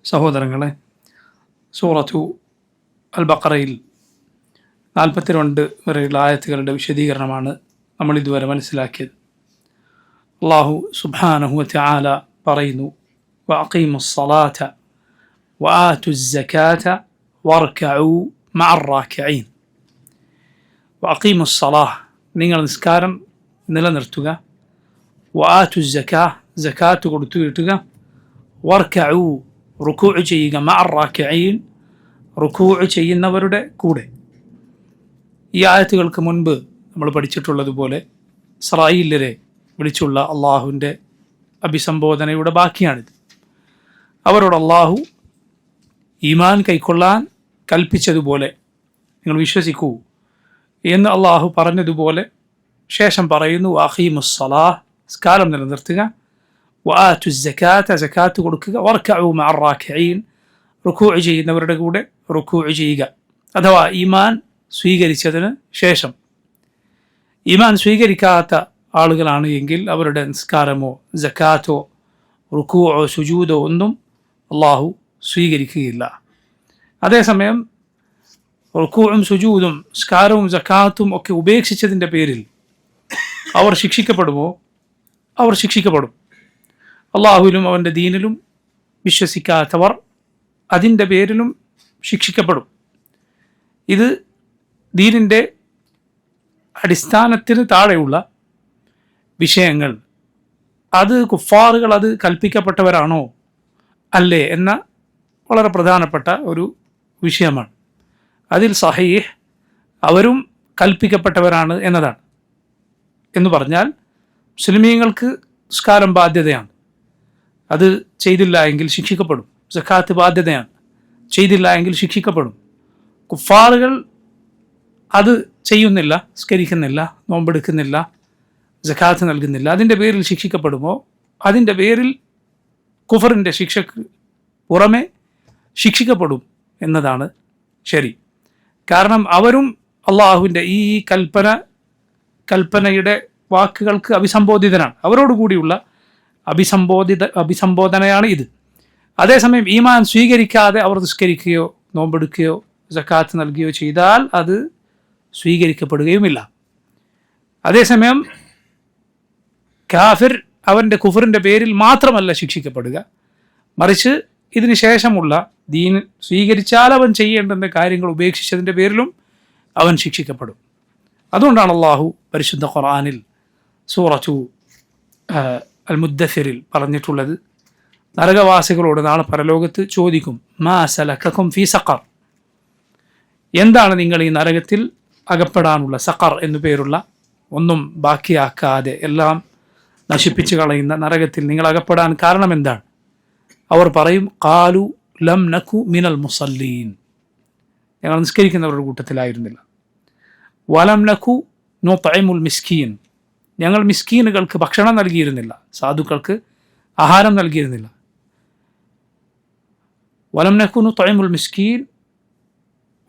സഹോദരങ്ങളെ, സൂറത്തു അൽ ബഖറയിൽ 42 വരെയുള്ള ആയത്തുകളുടെ വിശദീകരണമാണ് നമ്മൾ ഇതുവരെ മനസ്സിലാക്കിയത്. അല്ലാഹു സുബ്ഹാനഹു വ തആല പറയുന്നു, വഅഖീമുസ് സ്വലാത വആതുസ് സകാത വർകഉ മഅർ റാക്കിഈൻ. വഅഖീമുസ് സ്വലാഹ്, നിങ്ങൾ നിസ്കാരം നിലനിർത്തുക. വആതുസ് സകാഹ്, സകാത്ത് കൊടുത്തു വീട്ടുക. വർകഉ, റുകൂഅ് ചെയ്യുക. മഅർ റാക്കിഈൻ, റുകൂഅ് ചെയ്യുന്നവരുടെ കൂടെ. ഈ ആയത്തുകൾക്ക് മുൻപ് നമ്മൾ പഠിച്ചിട്ടുള്ളതുപോലെ ഇസ്രായേല്യരെ വിളിച്ചുള്ള അള്ളാഹുവിൻ്റെ അഭിസംബോധനയുടെ ബാക്കിയാണിത്. അവരോട് അള്ളാഹു ഈമാൻ കൈക്കൊള്ളാൻ കൽപ്പിച്ചതുപോലെ നിങ്ങൾ വിശ്വസിക്കൂ എന്ന് അള്ളാഹു പറഞ്ഞതുപോലെ ശേഷം പറയുന്നു, വഅഖീമുസ് സ്വലാഹ്, നിസ്കാരം നിലനിർത്തുക. വആതുസ് സകാത, സകാത്ത് കൊടുക്കുക. വർകഉ മഅർ റാക്കിഈൻ, റുകൂഅ് ചെയ്യുന്നവരുടെ കൂടെ റുകൂഅ് ചെയ്യുക. അഥവാ ഈമാൻ സ്വീകരിച്ചതിന് ശേഷം. ഈമാൻ സ്വീകരിക്കാത്ത ആളുകളാണ് എങ്കിൽ അവരുടെ നിസ്കാരമോ സകാത്തോ റുകൂഅോ സുജൂദോ ഒന്നും അള്ളാഹു സ്വീകരിക്കുകയില്ല. അതേസമയം റുകൂഉം സുജൂദും നിസ്കാരവും സകാത്തും ഒക്കെ ഉപേക്ഷിച്ചതിൻ്റെ പേരിൽ അവർ ശിക്ഷിക്കപ്പെടുമോ? അവർ ശിക്ഷിക്കപ്പെടും. അള്ളാഹുവിലും അവൻ്റെ ദീനിലും വിശ്വസിക്കാത്തവർ അതിൻ്റെ പേരിലും ശിക്ഷിക്കപ്പെടും. ഇത് ദീനിൻ്റെ അടിസ്ഥാനത്തിന് താഴെയുള്ള വിഷയങ്ങൾ. അത് കുഫാറുകൾ അത് കൽപ്പിക്കപ്പെട്ടവരാണോ അല്ലേ എന്ന വളരെ പ്രധാനപ്പെട്ട ഒരു വിഷയമാണ്. അതിൽ സഹീഹ് അവരും കൽപ്പിക്കപ്പെട്ടവരാണ് എന്നതാണ്. എന്ന് പറഞ്ഞാൽ മുസ്ലിമീങ്ങൾക്ക് നിസ്കാരം ബാധ്യതയാണ്, അത് ചെയ്തില്ല എങ്കിൽ ശിക്ഷിക്കപ്പെടും. സക്കാത്ത് ബാധ്യതയാണ്, ചെയ്തില്ല എങ്കിൽ ശിക്ഷിക്കപ്പെടും. കുഫാറുകൾ അത് ചെയ്യുന്നില്ല, നിസ്കരിക്കുന്നില്ല, നോമ്പെടുക്കുന്നില്ല, സക്കാത്ത് നൽകുന്നില്ല, അതിൻ്റെ പേരിൽ ശിക്ഷിക്കപ്പെടുമോ? അതിൻ്റെ പേരിൽ കുഫറിൻ്റെ ശിക്ഷക്ക് പുറമെ ശിക്ഷിക്കപ്പെടും എന്നതാണ് ശരി. കാരണം അവരും അള്ളാഹുവിൻ്റെ ഈ കൽപ്പനയുടെ വാക്കുകൾക്ക് അഭിസംബോധിതനാണ്. അവരോടുകൂടിയുള്ള അഭിസംബോധനയാണ് ഇത്. അതേസമയം ഈമാൻ സ്വീകരിക്കാതെ അവർ നിസ്കരിക്കുകയോ നോമ്പെടുക്കുകയോ സക്കാത്ത് നൽകുകയോ ചെയ്താൽ അത് സ്വീകരിക്കപ്പെടുകയുമില്ല. അതേസമയം കാഫിർ അവൻ്റെ കുഫറിൻ്റെ പേരിൽ മാത്രമല്ല ശിക്ഷിക്കപ്പെടുക, മറിച്ച് ഇതിന് ശേഷമുള്ള ദീൻ സ്വീകരിച്ചാൽ അവൻ ചെയ്യേണ്ടുന്ന കാര്യങ്ങൾ ഉപേക്ഷിച്ചതിൻ്റെ പേരിലും അവൻ ശിക്ഷിക്കപ്പെടും. അതുകൊണ്ടാണ് അള്ളാഹു പരിശുദ്ധ ഖുർആനിൽ സൂറത്തു അൽ മുദ്ദസിറിൽ പറഞ്ഞിട്ടുള്ളത്, നരകവാസികളോട് നാളെ പരലോകത്ത് ചോദിക്കും, മാ സലക്കക്കും ഫീ സഖർ, എന്താണ് നിങ്ങൾ ഈ നരകത്തിൽ അകപ്പെടാനുള്ള, സഖർ എന്നു പേരുള്ള ഒന്നും ബാക്കിയാക്കാതെ എല്ലാം നശിപ്പിച്ചു കളയുന്ന നരകത്തിൽ നിങ്ങൾ അകപ്പെടാൻ കാരണം എന്താണ്? അവർ പറയും, ഖാലു ലം നകു മിനൽ മുസല്ലീൻ, ഞങ്ങൾ നിസ്കരിക്കുന്നവരുടെ കൂട്ടത്തിലായിരുന്നില്ല. വലം നകു നുത്ഇമുൽ മിസ്കീൻ, ഞങ്ങൾ മിസ്കീനുകൾക്ക് ഭക്ഷണം നൽകിയിരുന്നില്ല, സാധുക്കൾക്ക് ആഹാരം നൽകിയിരുന്നില്ല. വലം നകു നുത്ഇമുൽ മിസ്കീൻ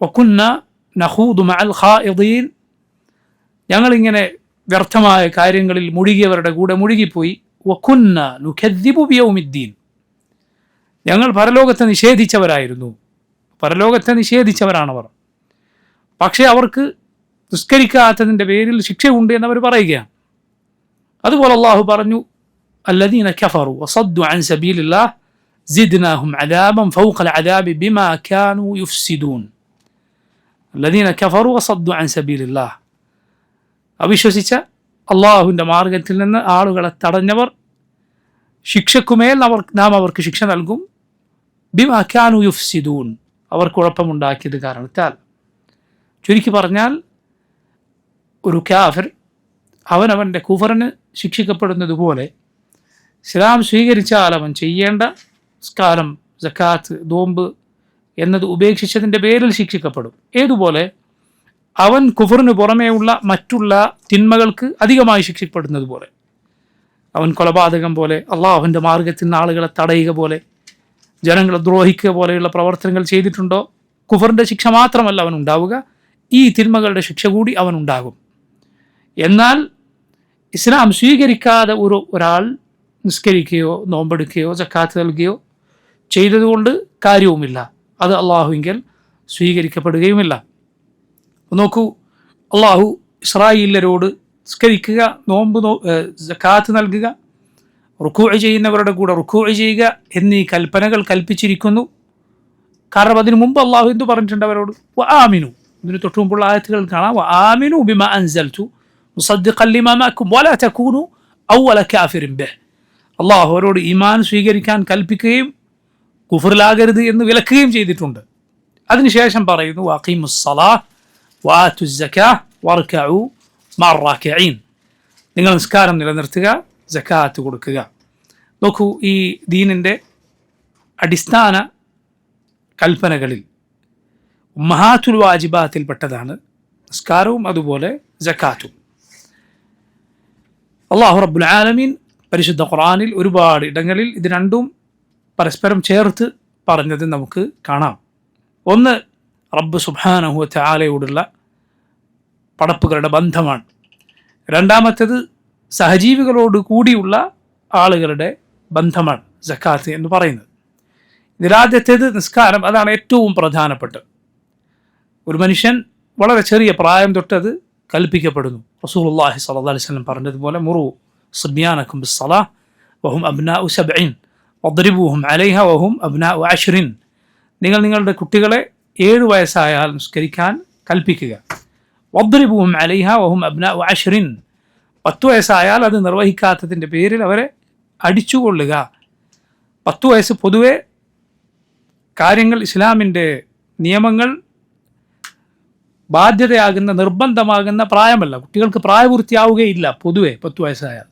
വകുന്ന നഖൂദു മഅൽ ഖായിദീൻ, ഞങ്ങളിങ്ങനെ വ്യർത്ഥമായ കാര്യങ്ങളിൽ മുഴുകിയവരുടെ കൂടെ മുഴുകിപ്പോയി. വകുന്ന നുകദ്ദിബു ബിയൗമിദ്ദീൻ, ഞങ്ങൾ പരലോകത്തെ നിഷേധിച്ചവരായിരുന്നു. പരലോകത്തെ നിഷേധിച്ചവരാണവർ. പക്ഷേ അവർക്ക് നിസ്കരിക്കാത്തതിൻ്റെ പേരിൽ ശിക്ഷയുണ്ട് എന്നവർ പറയുകയാണ്. അതുപോലെ അള്ളാഹു പറഞ്ഞു, അല്ലദീന കഫറു വസദ്ദു അൻ സബീലില്ലാഹ് സിദ്നാഹും അദാബൻ ഫൗഖൽ അദാബി ബിമാ കാനൂ യുഫ്സിദൂൻ. അല്ലദീന കഫറു വസദ്ദു അൻ സബീലില്ലാഹ്, അവിശ്വസിച്ച അള്ളാഹുവിൻ്റെ മാർഗത്തിൽ നിന്ന് ആളുകളെ തടഞ്ഞവർ, ശിക്ഷക്കുമേൽ നാം അവർക്ക് ശിക്ഷ നൽകും. ബിമാ കാനൂ യുഫ്സിദൂൻ, അവർ കുഴപ്പമുണ്ടാക്കിയത് കാരണത്താൽ. ചുരുക്കി പറഞ്ഞാൽ ഒരു കാഫിർ അവനവൻ്റെ കുഫറിന് ശിക്ഷിക്കപ്പെടുന്നത് പോലെ ഇസ്ലാം സ്വീകരിച്ചാൽ അവൻ ചെയ്യേണ്ട നിസ്കാരം, സക്കാത്ത്, നോമ്പ് എന്നത് ഉപേക്ഷിച്ചതിൻ്റെ പേരിൽ ശിക്ഷിക്കപ്പെടും. ഏതുപോലെ അവൻ കുഫറിന് പുറമേയുള്ള മറ്റുള്ള തിന്മകൾക്ക് അധികമായി ശിക്ഷിക്കപ്പെടുന്നത് പോലെ, അവൻ കൊലപാതകം പോലെ, അള്ളാഹുവിൻ്റെ മാർഗത്തിൽ നിന്ന് ആളുകളെ തടയുക പോലെ, ജനങ്ങളെ ദ്രോഹിക്കുക പോലെയുള്ള പ്രവർത്തനങ്ങൾ ചെയ്തിട്ടുണ്ടോ, കുഫറിൻ്റെ ശിക്ഷ മാത്രമല്ല അവൻ ഉണ്ടാവുക, ഈ തിന്മകളുടെ ശിക്ഷ കൂടി അവൻ ഉണ്ടാകും. എന്നാൽ ഇസ്ലാം സ്വീകരിക്കാതെ ഒരാൾ നിസ്കരിക്കുകയോ നോമ്പെടുക്കുകയോ സക്കാത്ത് നൽകുകയോ ചെയ്തതുകൊണ്ട് കാര്യവുമില്ല. അത് അള്ളാഹുവിങ്കൽ സ്വീകരിക്കപ്പെടുകയുമില്ല. നോക്കൂ, അള്ളാഹു ഇസ്രായേല്യരോട് നിസ്കരിക്കുക, നോമ്പ് സക്കാത്ത് നൽകുക, റുക്കൂഅ് ചെയ്യുന്നവരുടെ കൂടെ റുക്കൂഅ് ചെയ്യുക എന്നീ കൽപ്പനകൾ കൽപ്പിച്ചിരിക്കുന്നു. കാരണം അതിനു മുമ്പ് അള്ളാഹു എന്തു പറഞ്ഞിട്ടുണ്ട് അവരോട്? വആമിനു. ഇതിന് തൊട്ടു മുമ്പുള്ള ആയത്തുകൾ കാണാം, വആമിനു ബിമാ അൻസൽതു മുസദ്ദിഖൻ ലിമാ മഅക്കും വലാ തകൂനു അവ്വല കാഫിറിൻ ബിഹ്. അള്ളാഹു അവരോട് ഈമാൻ സ്വീകരിക്കാൻ കൽപ്പിക്കുകയും കുഫറിലാകരുത് എന്ന് വിലക്കുകയും ചെയ്തിട്ടുണ്ട്. അതിനുശേഷം പറയുന്നു, വഅഖീമുസ്സലാഹ് വആതുസ്സകാഹ് വർകഉ മഅർ-റാകിഈൻ. നിങ്ങൾ നിസ്കാരം നിലനിർത്തുക, സക്കാത്ത് കൊടുക്കുക. നോക്കൂ, ഈ ദീനിൻ്റെ അടിസ്ഥാന കൽപ്പനകളിൽ ഉമ്മഹാത്തുൽ വാജിബാത്തിൽപ്പെട്ടതാണ് നിസ്കാരവും അതുപോലെ സക്കാത്തും. അല്ലാഹു റബ്ബുൽ ആലമീൻ പരിശുദ്ധ ഖുർആനിൽ ഒരുപാട് ഇടങ്ങളിൽ ഇത് രണ്ടും പരസ്പരം ചേർത്ത് പറഞ്ഞത് നമുക്ക് കാണാം. ഒന്ന്, റബ്ബ് സുബ്ഹാനഹു വ തആലയോടുള്ള പടപ്പുകളുടെ ബന്ധമാണ്. രണ്ടാമത്തേത് സഹജീവികളോട് കൂടിയുള്ള ആളുകളുടെ ബന്ധമാണ് സക്കാത്ത് എന്ന് പറയുന്നത്. ഇതിലാദ്യത്തേത് നിസ്കാരം, അതാണ് ഏറ്റവും പ്രധാനപ്പെട്ടത്. ഒരു മനുഷ്യൻ വളരെ ചെറിയ പ്രായം തൊട്ടത് കൽപ്പിക്കപ്പെടുന്നു. റസൂലുള്ളാഹി സ്വല്ലല്ലാഹു അലൈഹി വസല്ലം പറഞ്ഞതുപോലെ, മുറു സിബ്യാനക്കും ബിസ്സലാഹ് വഹും അബ്നാഉ സബ്ഈൻ വദ്രിബൂഹും അലൈഹ വഹും അബ്നാഉ അശ്റിൻ. നിങ്ങൾ നിങ്ങളുടെ കുട്ടികളെ 7 വയസ്സായാൽ നിസ്കരിക്കാൻ കൽപ്പിക്കുക. വദ്രിബൂഹും അലൈഹ വഹും അബ്നാഉ അശ്റിൻ. 10 വയസ്സായാൽ അത് നിർവഹിക്കാത്തതിൻ്റെ പേരിൽ അവരെ അടിച്ചുകൊള്ളുക. 10 വയസ്സ് പൊതുവെ കാര്യങ്ങൾ, ഇസ്ലാമിൻ്റെ നിയമങ്ങൾ ബാധ്യതയാകുന്ന, നിർബന്ധമാകുന്ന പ്രായമല്ല. കുട്ടികൾക്ക് പ്രായപൂർത്തിയാവുകയില്ല പൊതുവെ 10 വയസ്സായാൽ.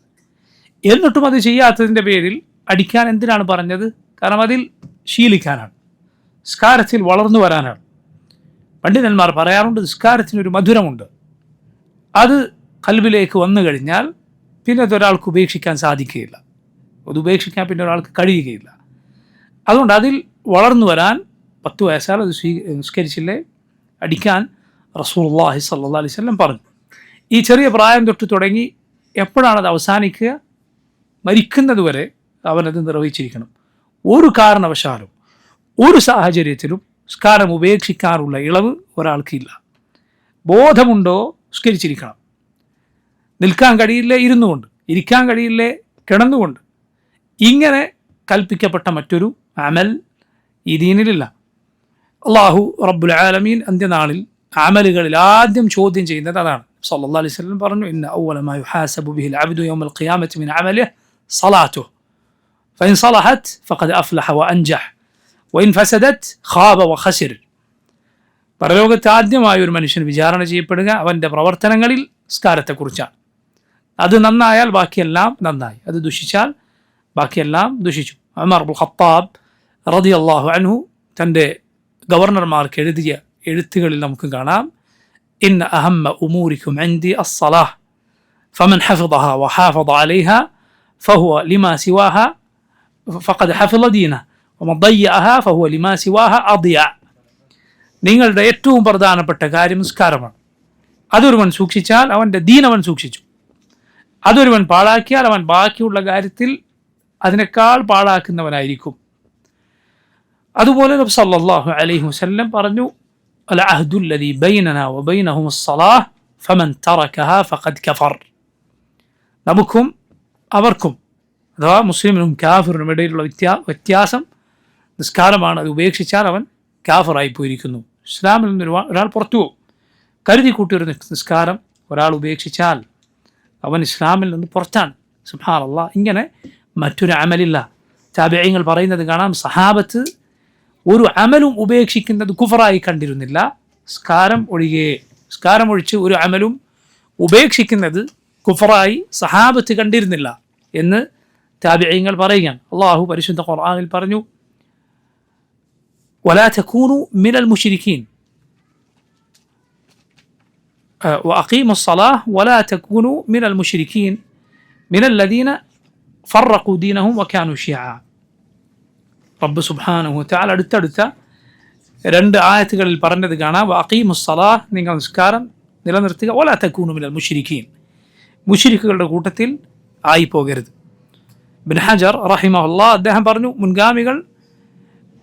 എന്നിട്ടും അത് ചെയ്യാത്തതിൻ്റെ പേരിൽ അടിക്കാൻ എന്തിനാണ് പറഞ്ഞത്? കാരണം അതിൽ ശീലിക്കാനാണ്, നിസ്കാരത്തിൽ വളർന്നു വരാനാണ്. പണ്ഡിതന്മാർ പറയാറുണ്ട്, നിസ്കാരത്തിനൊരു മധുരമുണ്ട്. അത് ഖൽബിലേക്ക് വന്നു കഴിഞ്ഞാൽ പിന്നെ അതൊരാൾക്ക് ഉപേക്ഷിക്കാൻ സാധിക്കുകയില്ല. അത് ഉപേക്ഷിക്കാൻ പിന്നെ ഒരാൾക്ക് കഴിയുകയില്ല. അതുകൊണ്ട് അതിൽ വളർന്നു വരാൻ 10 വയസ്സാൽ അത് നിസ്കരിച്ചില്ലേ അടിക്കാൻ റസൂലുള്ളാഹി സ്വല്ലല്ലാഹു അലൈഹി വസല്ലം പറഞ്ഞു. ഈ ചെറിയ പ്രായം തൊട്ട് തുടങ്ങി എപ്പോഴാണത് അവസാനിക്കുക? മരിക്കുന്നതുവരെ അവനത് നിർവഹിച്ചിരിക്കണം. ഒരു കാരണവശാലും ഒരു സാഹചര്യത്തിലും നിസ്കാരം ഉപേക്ഷിക്കാറുള്ള ഇളവ് ഒരാൾക്കില്ല. ബോധമുണ്ടോ? നിസ്കരിച്ചിരിക്കണം. നിൽക്കാൻ കഴിയില്ലേ? ഇരുന്നുകൊണ്ട്. ഇരിക്കാൻ കഴിയില്ലേ? കിടന്നുകൊണ്ട്. ഇങ്ങനെ കൽപ്പിക്കപ്പെട്ട മറ്റൊരു അമൽ ഈ ദീനിലില്ല. അല്ലാഹു റബ്ബുൽ ആലമീൻ അന്ത്യനാളിൽ അമലുകളിൽ ആദ്യം ചോദ്യം ചെയ്യുന്നത് അതാണ്. സല്ലല്ലാഹു അലൈഹി വസല്ലം പറഞ്ഞു, ഇന്ന അവ്വല മാ യുഹാസബു ബിഹിൽ അബ്ദു യൗമൽ ഖിയാമത്തി മിൻ അമലിഹി സ്വലാത്തുഹു ഫഇൻ സ്വലഹത് ഫഖദ് അഫ്ലഹ വഅൻജഹ് വഇൻ ഫസദത് ഖാബ വഖസിർ. പരലോകത്ത് ആദ്യമായി ഒരു മനുഷ്യൻ വിചാരണ ചെയ്യപ്പെടുക അവൻ്റെ പ്രവർത്തനങ്ങളിൽ നിസ്കാരത്തെക്കുറിച്ചാണ്. അത് നന്നായാൽ ബാക്കിയെല്ലാം നന്നായി, അത് ദുഷിച്ചാൽ ബാക്കിയെല്ലാം ദുഷിച്ചു. ഉമർ ഇബ്നുൽ ഖത്താബ് റളിയല്ലാഹു അൻഹു തൻ്റെ ഗവർണർമാർക്ക് എഴുതിയ എഴുത്തുകളിൽ നമുക്ക് കാണാം, ഇന്ന അഹമ്മ ഉമൂരിക്കും ഇൻദി അസ്സലാഹ് ഫമൻ ഹഫിളഹ വഹാഫള അലൈഹ ഫഹുവ ലിമാ സിവാഹ ഫഖദ് ഹഫിള ദീനഹു വമൻ ضيعها ഫഹുവ ലിമാ സിവാഹ അദിയ. നിങ്ങളുടെ ഏറ്റവും പ്രധാനപ്പെട്ട കാര്യം നിസ്കാരമാണ്. അതൊരുവൻ സൂക്ഷിച്ചാൽ അവൻ്റെ ദീൻ അവൻ സൂക്ഷിച്ചു. അതൊരുവൻ പാഴാക്കിയാൽ അവൻ ബാക്കിയുള്ള കാര്യത്തിൽ അതിനേക്കാൾ പാഴാക്കുന്നവനായിരിക്കും. അതുപോലെ നബി സല്ലല്ലാഹു അലൈഹി വസല്ലം പറഞ്ഞു, അൽ അഹ്ദു അല്ലദീ ബൈനനാ വബൈനഹും അസ്സലാഹ് ഫമൻ തറകഹാ ഫഖദ് കഫർ. നമുക്കും അവർക്കും, അഥവാ മുസ്ലിമിനും കാഫിറിനും ഇടയിലുള്ള വ്യത്യാസം നിസ്കാരമാണ്. അത് ഉപേക്ഷിച്ചാൽ അവൻ കാഫിറായി പോയിരിക്കുന്നു. ഇസ്ലാമിൽ നിന്ന് ഒരാൾ പുറത്തു പോകും. കരുതി കൂട്ടിയൊരു നിസ്കാരം ഒരാൾ ഉപേക്ഷിച്ചാൽ അവൻ ഇസ്ലാമിൽ നിന്ന് പുറത്താണ്. സുബ്ഹാനല്ലാഹ്. ഇങ്ങനെ മറ്റൊരു അമലില്ല. താബിഈങ്ങൾ പറയുന്നത് കാണാം, സഹാബത്ത് ഒരു അമലും ഉപേക്ഷിക്കുന്നത് കുഫറായി കണ്ടിരുന്നില്ല, നിസ്കാരം ഒഴികെ. നിസ്കാരം ഒഴിച്ച് ഒരു അമലും ഉപേക്ഷിക്കുന്നത് കുഫറായി സഹാബത്ത് കണ്ടിരുന്നില്ല എന്ന് താബിഈങ്ങൾ പറയുകയാണ്. അല്ലാഹു പരിശുദ്ധ ഖുർആനിൽ പറഞ്ഞു, വലാ തകൂനു മിനൽ മുശ്രിക്കീൻ വഅഖീമു الصلاة ولا تكونوا من المشركين من الذين فرقوا دينهم وكانوا شيعا. റബ്ബ് സുബ്ഹാനഹു വ തആല അടുത്തടുത്ത 2 ആയത്തുകളിൽ പറഞ്ഞത് കാണാം, വഅഖീമു الصلاة, നിങ്ങൾ നിസ്കാരം നിലനിർത്തുക, വലാ തകൂനു മിനൽ മുശ്രിക്കീൻ, മുശ്രിക്കുകളുടെ കൂട്ടത്തിൽ ആയി പോകരുത്. ഇബ്നു ഹജർ റഹിമഹുല്ലാഹ് അദ്ദേഹം പറഞ്ഞു, മുൻഗാമികൾ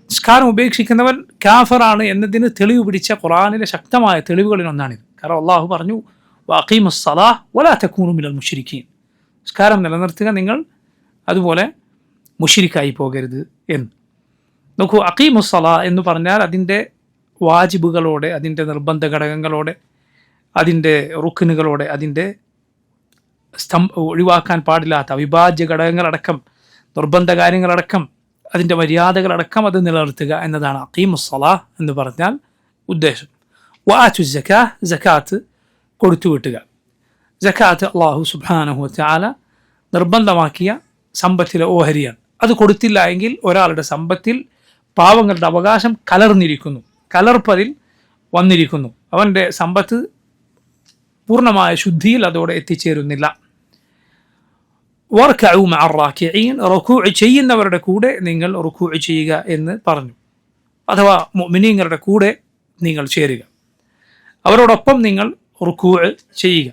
നിസ്കാരം ഉപേക്ഷിക്കുന്നവൻ കാഫറാണ് എന്നതിന് തെളിവ് പിടിച്ച ഖുർആനിലെ ശക്തമായ തെളിവുകളിലൊന്നാണിത്. കാരണം അള്ളാഹു പറഞ്ഞു, വഅഖീമുസ് സ്വലാഹ് വലാ തകൂനൂ മിനൽ മുശ്രിക്കീൻ, നിസ്കാരം നിലനിർത്തുക, നിങ്ങൾ അതുപോലെ മുശ്രിക്കായി പോകരുത് എന്ന്. നോക്കൂ, അഖീമുസ് സ്വലാ എന്ന് പറഞ്ഞാൽ അതിൻ്റെ വാജിബുകളോടെ, അതിൻ്റെ നിർബന്ധ ഘടകങ്ങളോടെ, അതിൻ്റെ റുക്നുകളോടെ, അതിൻ്റെ ഒഴിവാക്കാൻ പാടില്ലാത്ത അവിഭാജ്യ ഘടകങ്ങളടക്കം, നിർബന്ധ കാര്യങ്ങളടക്കം, അതിൻ്റെ മര്യാദകളടക്കം അത് നിലനിർത്തുക എന്നതാണ് അഖീമുസ് സ്വലാഹ് എന്ന് പറഞ്ഞാൽ ഉദ്ദേശം. വആതു സക്കാഹ്, സക്കാത്ത് കൊടുത്തു വിട്ടുക. സക്കാത്ത് അല്ലാഹു സുബ്ഹാനഹു വതആല നിർബന്ധമാക്കിയ സമ്പത്തിലെ ഓഹരിയാണ്. അത് കൊടുത്തില്ല എങ്കിൽ ഒരാളുടെ സമ്പത്തിൽ പാവങ്ങളുടെ അവകാശം കലർന്നിരിക്കുന്നു, കലർപ്പതിൽ വന്നിരിക്കുന്നു. അവൻ്റെ സമ്പത്ത് പൂർണ്ണമായ ശുദ്ധിയിൽ അതോടെ എത്തിച്ചേരുന്നില്ല. വർക്കഉ മഅ റാക്കിഈൻ, റുകൂഅ് ചെയ്യുന്നവരുടെ കൂടെ നിങ്ങൾ റുകൂഅ് ചെയ്യുക എന്ന് പറഞ്ഞു. അഥവാ മുഅ്മിനീങ്ങളുടെ കൂടെ നിങ്ങൾ ചേരുക, അവരോടൊപ്പം നിങ്ങൾ റുകൂഅ് ചെയ്യുക.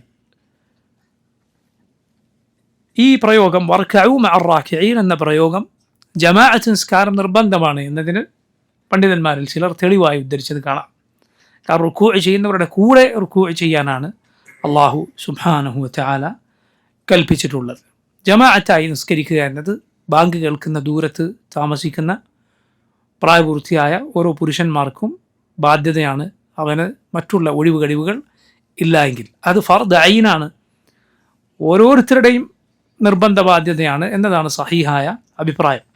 ഈ പ്രയോഗം വർക്കഉ മഅ റാക്കിഈൻ എന്ന പ്രയോഗം ജമാഅത്ത് നിസ്കാരം നിർബന്ധമാണ് എന്നതിന് പണ്ഡിതന്മാരിൽ ചിലർ തെളിവായി ഉദ്ധരിച്ചത് കാണാം. കാരണം റുകൂഅ് ചെയ്യുന്നവരുടെ കൂടെ റുകൂഅ് ചെയ്യാനാണ് അല്ലാഹു സുബ്ഹാനഹു വതആല കൽപ്പിച്ചിട്ടുള്ളത്. ജമാഅത്തായി നിസ്കരിക്കുക എന്നത് ബാങ്ക് കേൾക്കുന്ന ദൂരത്ത് താമസിക്കുന്ന പ്രായപൂർത്തിയായ ഓരോ പുരുഷന്മാർക്കും ബാധ്യതയാണ്. അവന് മറ്റുള്ള ഒഴിവ് കഴിവുകൾ ഇല്ല എങ്കിൽ അത് ഫർദ് ഐനാണ്, ഓരോരുത്തരുടെയും നിർബന്ധ ബാധ്യതയാണ് എന്നതാണ് സഹീഹായ അഭിപ്രായം.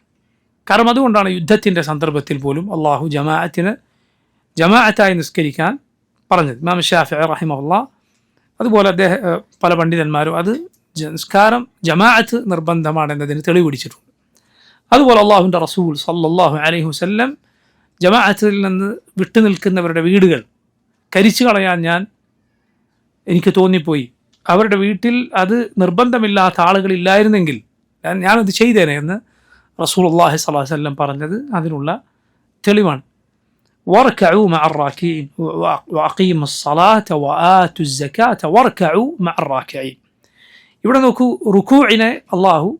കാരണം അതുകൊണ്ടാണ് യുദ്ധത്തിൻ്റെ സന്ദർഭത്തിൽ പോലും അള്ളാഹു ജമാഅത്തായി നിസ്കരിക്കാൻ പറഞ്ഞത്. ഇമാം ശാഫിഈ റഹിമഹുല്ലാഹ് അതുപോലെ പല പണ്ഡിതന്മാരും അത് നിസ്കാരം ജമാഅത്ത് നിർബന്ധമാണെന്നതിന് തെളിവ് പിടിച്ചിട്ടുണ്ട്. അതുപോലെ അള്ളാഹുവിൻ്റെ റസൂൽ സല്ലല്ലാഹു അലൈഹി വസല്ലം ജമാഅത്തിൽ നിന്ന് വിട്ടുനിൽക്കുന്നവരുടെ വീടുകൾ കരിച്ചു കളയാൻ എനിക്ക് തോന്നിപ്പോയി, അവരുടെ വീട്ടിൽ അത് നിർബന്ധമില്ലാത്ത ആളുകളില്ലായിരുന്നെങ്കിൽ ഞാനത് ചെയ്തേനെ എന്ന് റസൂലുള്ളാഹി സ്വല്ലല്ലാഹു അലൈഹി വസല്ലം പറഞ്ഞത് അതിനുള്ള തെളിവാണ്. വർക്കഉ മഅ റാക്കിഈൻ വഅഖീമുസ് സ്വലാത്ത വആതുസ് സകാത്ത വർക്കഉ മഅ റാക്കിഈൻ. ഇവിടെ നോക്കൂ, റുകൂഇനെ അള്ളാഹു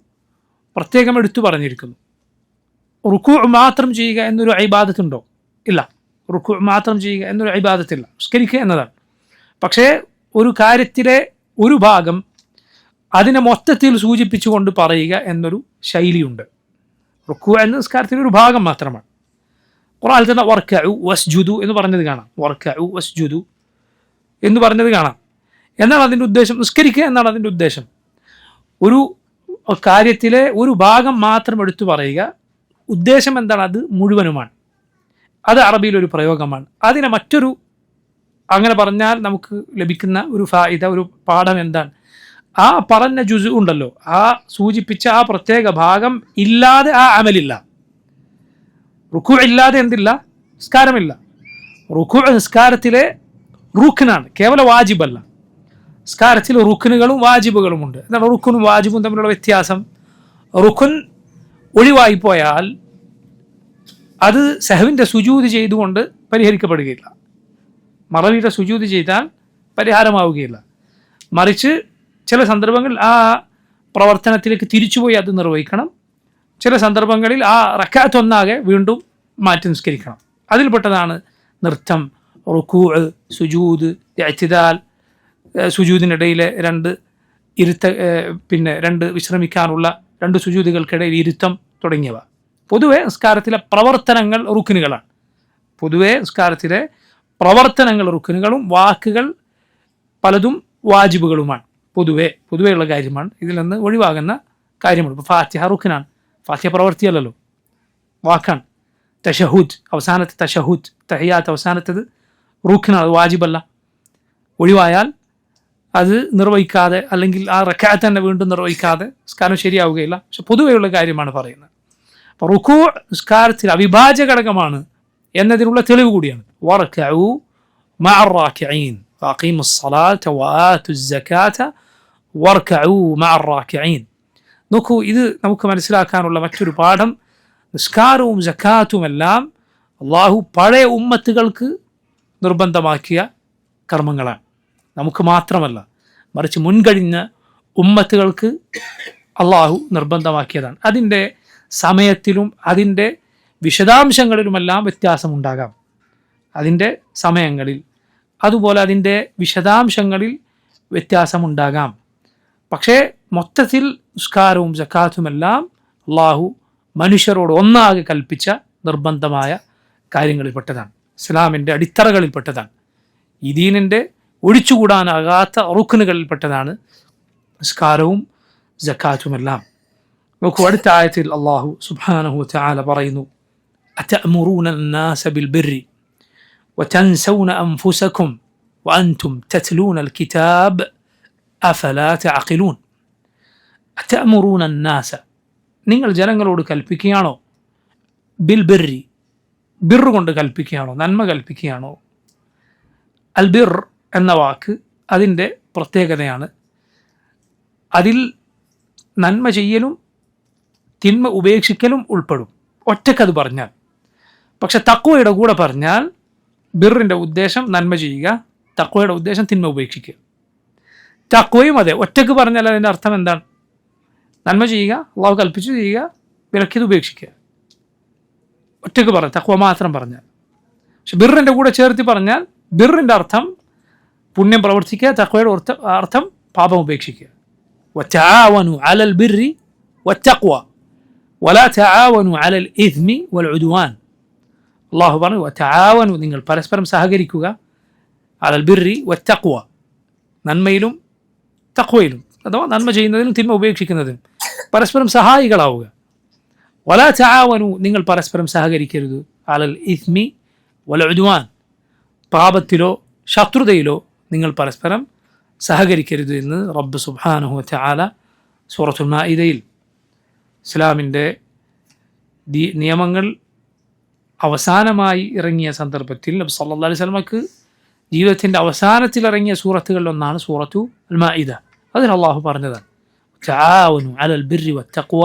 പ്രത്യേകം എടുത്തു പറഞ്ഞിരിക്കുന്നു. റുകൂഅ് മാത്രം ചെയ്യുക എന്നൊരു ഇബാദത്തുണ്ടോ? ഇല്ല. റുകൂഅ് മാത്രം ചെയ്യുക എന്നൊരു ഇബാദത്തില്ല, നിസ്കരിക്കുക എന്നതാണ്. പക്ഷേ ഒരു കാര്യത്തിലെ ഒരു ഭാഗം അതിനെ മൊത്തത്തിൽ സൂചിപ്പിച്ചുകൊണ്ട് പറയുക എന്നൊരു ശൈലിയുണ്ട്. റുകൂഅ് എന്ന നിസ്കാരത്തിൻ്റെ ഒരു ഭാഗം മാത്രമാണ്. ഖുർആനിൽ തന്നെ വർക്കഉ വസ്ജുദു എന്ന് പറഞ്ഞത് കാണാം. വർക്കഉ വസ്ജുദു എന്ന് പറഞ്ഞത് കാണാം. എന്നാണ് അതിൻ്റെ ഉദ്ദേശം? നിസ്കരിക്കുക എന്നാണ് അതിൻ്റെ ഉദ്ദേശം. ഒരു കാര്യത്തിലെ ഒരു ഭാഗം മാത്രം എടുത്തു പറയുക, ഉദ്ദേശം എന്താണ്? അത് മുഴുവനുമാണ്. അത് അറബിയിലൊരു പ്രയോഗമാണ്. അതിനെ മറ്റൊരു, അങ്ങനെ പറഞ്ഞാൽ നമുക്ക് ലഭിക്കുന്ന ഒരു ഫായിദ, ഒരു പാഠം എന്താണ്? ആ പറഞ്ഞ ജുസ് ഉണ്ടല്ലോ, ആ സൂചിപ്പിച്ച ആ പ്രത്യേക ഭാഗം ഇല്ലാതെ ആ അമലില്ല. റുക്കൂ ഇല്ലാതെ എന്തില്ല? നിസ്കാരമില്ല. റുക്കൂ നിസ്കാരത്തിലെ റുക്നാണ്, കേവല വാജിബല്ല. നിസ്കാരത്തിൽ റുക്നുകളും വാജിബുകളുമുണ്ട്. എന്താണ് റുക്കുനും വാജിബും തമ്മിലുള്ള വ്യത്യാസം? റുക്കുൻ ഒഴിവായി പോയാൽ അത് സഹവിൻ്റെ സുജൂദ് ചെയ്തുകൊണ്ട് പരിഹരിക്കപ്പെടുകയില്ല. മറവിയുടെ സുജൂദ് ചെയ്താൽ പരിഹാരമാവുകയില്ല. മറിച്ച് ചില സന്ദർഭങ്ങളിൽ ആ പ്രവർത്തനത്തിലേക്ക് തിരിച്ചുപോയി അത് നിർവഹിക്കണം. ചില സന്ദർഭങ്ങളിൽ ആ റക്അത്ത് ഒന്നാകെ വീണ്ടും മാറ്റി നിസ്കരിക്കണം. അതിൽപ്പെട്ടതാണ് നൃത്തം, റുകൂഅ്, സുജൂദ്, ഇഅ്തിദാൽ, സുജൂദിനിടയിലെ രണ്ട് വിശ്രമിക്കാനുള്ള 2 സുജൂദുകൾക്കിടയിൽ ഇരുത്തം തുടങ്ങിയവ. പൊതുവെ നിസ്കാരത്തിലെ പ്രവർത്തനങ്ങൾ റുക്നുകളാണ്. പൊതുവെ നിസ്കാരത്തിലെ പ്രവർത്തനങ്ങൾ റുക്നുകളും വാക്കുകൾ പലതും വാജിബുകളുമാണ്. പൊതുവെയുള്ള കാര്യമാണ്. ഇതിൽ നിന്ന് ഒഴിവാകുന്ന കാര്യമാണ്. ഇപ്പോൾ ഫാത്തിഹ റുക്നാണ്, ഫാത്തിഹ പ്രവർത്തിയല്ലല്ലോ, വാക്കാണ്. തശഹൂദ്, അവസാനത്തെ തശഹൂദ്, തഹിയാത്ത് അവസാനത്തത് റുക്നാണ്, വാജിബല്ല. ഒഴിവായാൽ അത് നിർവഹിക്കാതെ, അല്ലെങ്കിൽ ആ റക്അത്ത് തന്നെ വീണ്ടും നിർവഹിക്കാതെ നിസ്കാരം ശരിയാവുകയില്ല. പക്ഷെ പൊതുവെയുള്ള കാര്യമാണ് പറയുന്നത്. അപ്പോൾ റുക്കൂ നിസ്കാരത്തിൽ അവിഭാജ്യ ഘടകമാണ് എന്നതിനുള്ള തെളിവ് കൂടിയാണ്. വർക്കഉ മഅ റാക്കിഈൻ വഅഖീമുസ് സ്വലാത്ത വആതുസ് സകാത്ത വർക്കഉ മഅ റാക്കിഈൻ. നോക്കൂ, ഇത് നമുക്ക് മനസ്സിലാക്കാനുള്ള മറ്റൊരു പാഠം, നിസ്കാരവും സക്കാത്തുമെല്ലാം അള്ളാഹു പഴയ ഉമ്മത്തുകൾക്ക് നിർബന്ധമാക്കിയ കർമ്മങ്ങളാണ്. നമുക്ക് മാത്രമല്ല, മറിച്ച് മുൻകഴിഞ്ഞ ഉമ്മത്തുകൾക്ക് അള്ളാഹു നിർബന്ധമാക്കിയതാണ്. അതിൻ്റെ സമയത്തിലും അതിൻ്റെ വിശദാംശങ്ങളിലുമെല്ലാം വ്യത്യാസമുണ്ടാകാം, അതിൻ്റെ സമയങ്ങളിൽ, അതുപോലെ അതിൻ്റെ വിശദാംശങ്ങളിൽ വ്യത്യാസമുണ്ടാകാം. പക്ഷേ മൊത്തത്തിൽ നിസ്കാരവും സക്കാത്തുമെല്ലാം അള്ളാഹു മനുഷ്യരോട് ഒന്നാകെ കൽപ്പിച്ച നിർബന്ധമായ കാര്യങ്ങളിൽപ്പെട്ടതാണ്, ഇസ്ലാമിൻ്റെ അടിത്തറകളിൽപ്പെട്ടതാണ്, ഈ ദീനിൻ്റെ ഒഴിച്ചുകൂടാനാകാത്ത റുക്നുകളിൽപ്പെട്ടതാണ് നിസ്കാരവും സക്കാത്തുമെല്ലാം. നോക്കൂ, അടുത്ത ആയത്തിൽ അള്ളാഹു സുബ്ഹാനഹു വ തആല പറയുന്നു, അതഅ്മുറൂന അന്നാസ ബിൽബിർരി വതൻസൗന അൻഫുസകും വഅൻതും തത്ലൂന അൽകിതാബ് അഫലാ തഅഖിലൂൻ. അതഅ്മുറൂന അന്നാസ, നിങ്ങൾ ജനങ്ങളോട് കൽപ്പിക്കുകയാണോ, ബിൽബിർരി, ബിർ കൊണ്ട് കൽപ്പിക്കുകയാണോ, നന്മ കൽപ്പിക്കുകയാണോ. അൽ ബിർ എന്ന വാക്ക് അതിൻ്റെ പ്രത്യേകതയാണ്, അതിൽ നന്മ ചെയ്യലും തിന്മ ഉപേക്ഷിക്കലും ഉൾപ്പെടും, ഒറ്റക്കത് പറഞ്ഞാൽ. പക്ഷെ തഖ്വയുടെ കൂടെ പറഞ്ഞാൽ ബിറിൻ്റെ ഉദ്ദേശം നന്മ ചെയ്യുക, തഖ്വയുടെ ഉദ്ദേശം തിന്മ ഉപേക്ഷിക്കുക. തഖ്വയും അതെ, ഒറ്റക്ക് പറഞ്ഞാൽ അതിൻ്റെ അർത്ഥം എന്താണ്? നന്മ ചെയ്യുക, അള്ളാഹു കൽപ്പിച്ചു ചെയ്യുക, വിലക്കിയത് ഉപേക്ഷിക്കുക, ഒറ്റക്ക് പറഞ്ഞ തഖ്വ മാത്രം പറഞ്ഞാൽ. പക്ഷെ ബിറിൻ്റെ കൂടെ ചേർത്ത് പറഞ്ഞാൽ ബിറിൻ്റെ അർത്ഥം പുണ്യം പ്രവർത്തിക്കുക, തഖ്വയുടെ അർത്ഥം പാപം ഉപേക്ഷിക്കുക. വതആവനു അലൽ ബിർരി വത്തഖ്വ വലാ തആവനു അലൽ ഇസ്മി വൽ ഉദ്വാൻ. അള്ളാഹു പറഞ്ഞു, വതആവനു, നിങ്ങൾ പരസ്പരം സഹകരിക്കുക, അലൽ ബിർരി വത്തഖ്വ, നന്മയിലും തഖ്വയിലും, അഥവാ നന്മ ചെയ്യുന്നതിലും തിന്മ ഉപേക്ഷിക്കുന്നതിനും പരസ്പരം സഹായികളാവുക. വലാ തആവനു, നിങ്ങൾ പരസ്പരം സഹകരിക്കരുത്, അലൽ ഇസ്മി വൽ ഉദ്വാൻ, പാപത്തിലോ ശത്രുതയിലോ നിങ്ങൾ പരസ്പരം സഹകരിക്കരുത് എന്ന് റബ്ബ് സുബ്ഹാനഹു വ തആല സൂറത്തുൽ മാഇദയിൽ ഇസ്ലാമിൻ്റെ നിയമങ്ങൾ അവസാനമായി ഇറങ്ങിയ സന്ദർഭത്തിൽ നബി സല്ലല്ലാഹു അലൈഹി വസല്ലമക്ക് ജീവിതത്തിൻ്റെ അവസാനത്തിൽ ഇറങ്ങിയ സൂറത്തുകളിലൊന്നാണ് സൂറത്തു അൽ മാഇദ. അതിൽ അള്ളാഹു പറഞ്ഞതാണ്, തആവനു അലൽ ബിർരി വത്തഖ്വ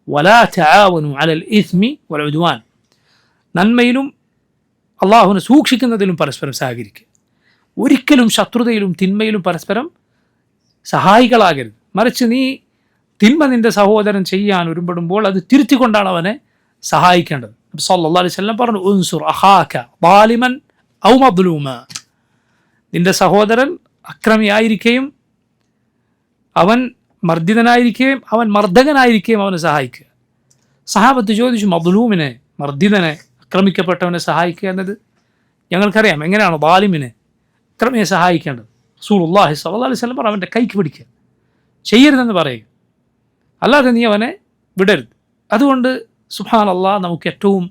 വലാ തആവനു അലൽ ഇസ്മി വൽ ഉദ്വാൻ, നന്മയിലും അള്ളാഹുവിനെ സൂക്ഷിക്കുന്നതിലും പരസ്പരം സഹകരിക്കുക, ഒരിക്കലും ശത്രുതയിലും തിന്മയിലും പരസ്പരം സഹായികളാകരുത്. മറിച്ച് നീ തിന്മ നിൻ്റെ സഹോദരൻ ചെയ്യാൻ ഒരുമ്പെടുമ്പോൾ അത് തിരുത്തിക്കൊണ്ടാണ് അവനെ സഹായിക്കേണ്ടത്. നബി സല്ലല്ലാഹു അലൈഹി വസല്ലം പറഞ്ഞു, ഉൻസുർ അഖാക ളാലിമൻ ഔ മദ്ലൂമ, നിൻ്റെ സഹോദരൻ അക്രമിയായിരിക്കുകയും അവൻ മർദ്ദിതനായിരിക്കുകയും അവൻ മർദ്ദകനായിരിക്കുകയും അവനെ സഹായിക്കുക. സഹാബത്ത് ചോദിച്ചു, മദ്ലൂമിനെ, മർദ്ദിതനെ, ആക്രമിക്കപ്പെട്ടവനെ സഹായിക്കുക എന്നത് ഞങ്ങൾക്കറിയാം, എങ്ങനെയാണ് ളാലിമിനെ, അക്രമിയെ സഹായിക്കേണ്ടത്? റസൂലുള്ളാഹി സ്വല്ലല്ലാഹു അലൈഹി വസല്ലം അവൻ്റെ കൈക്ക് പിടിക്കുക, ചെയ്യരുതെന്ന് പറയുക, അല്ലാതെ നീ അവനെ വിടരുത്. അതുകൊണ്ട് സുബ്ഹാനല്ലാഹ്, നമുക്ക് ഏറ്റവും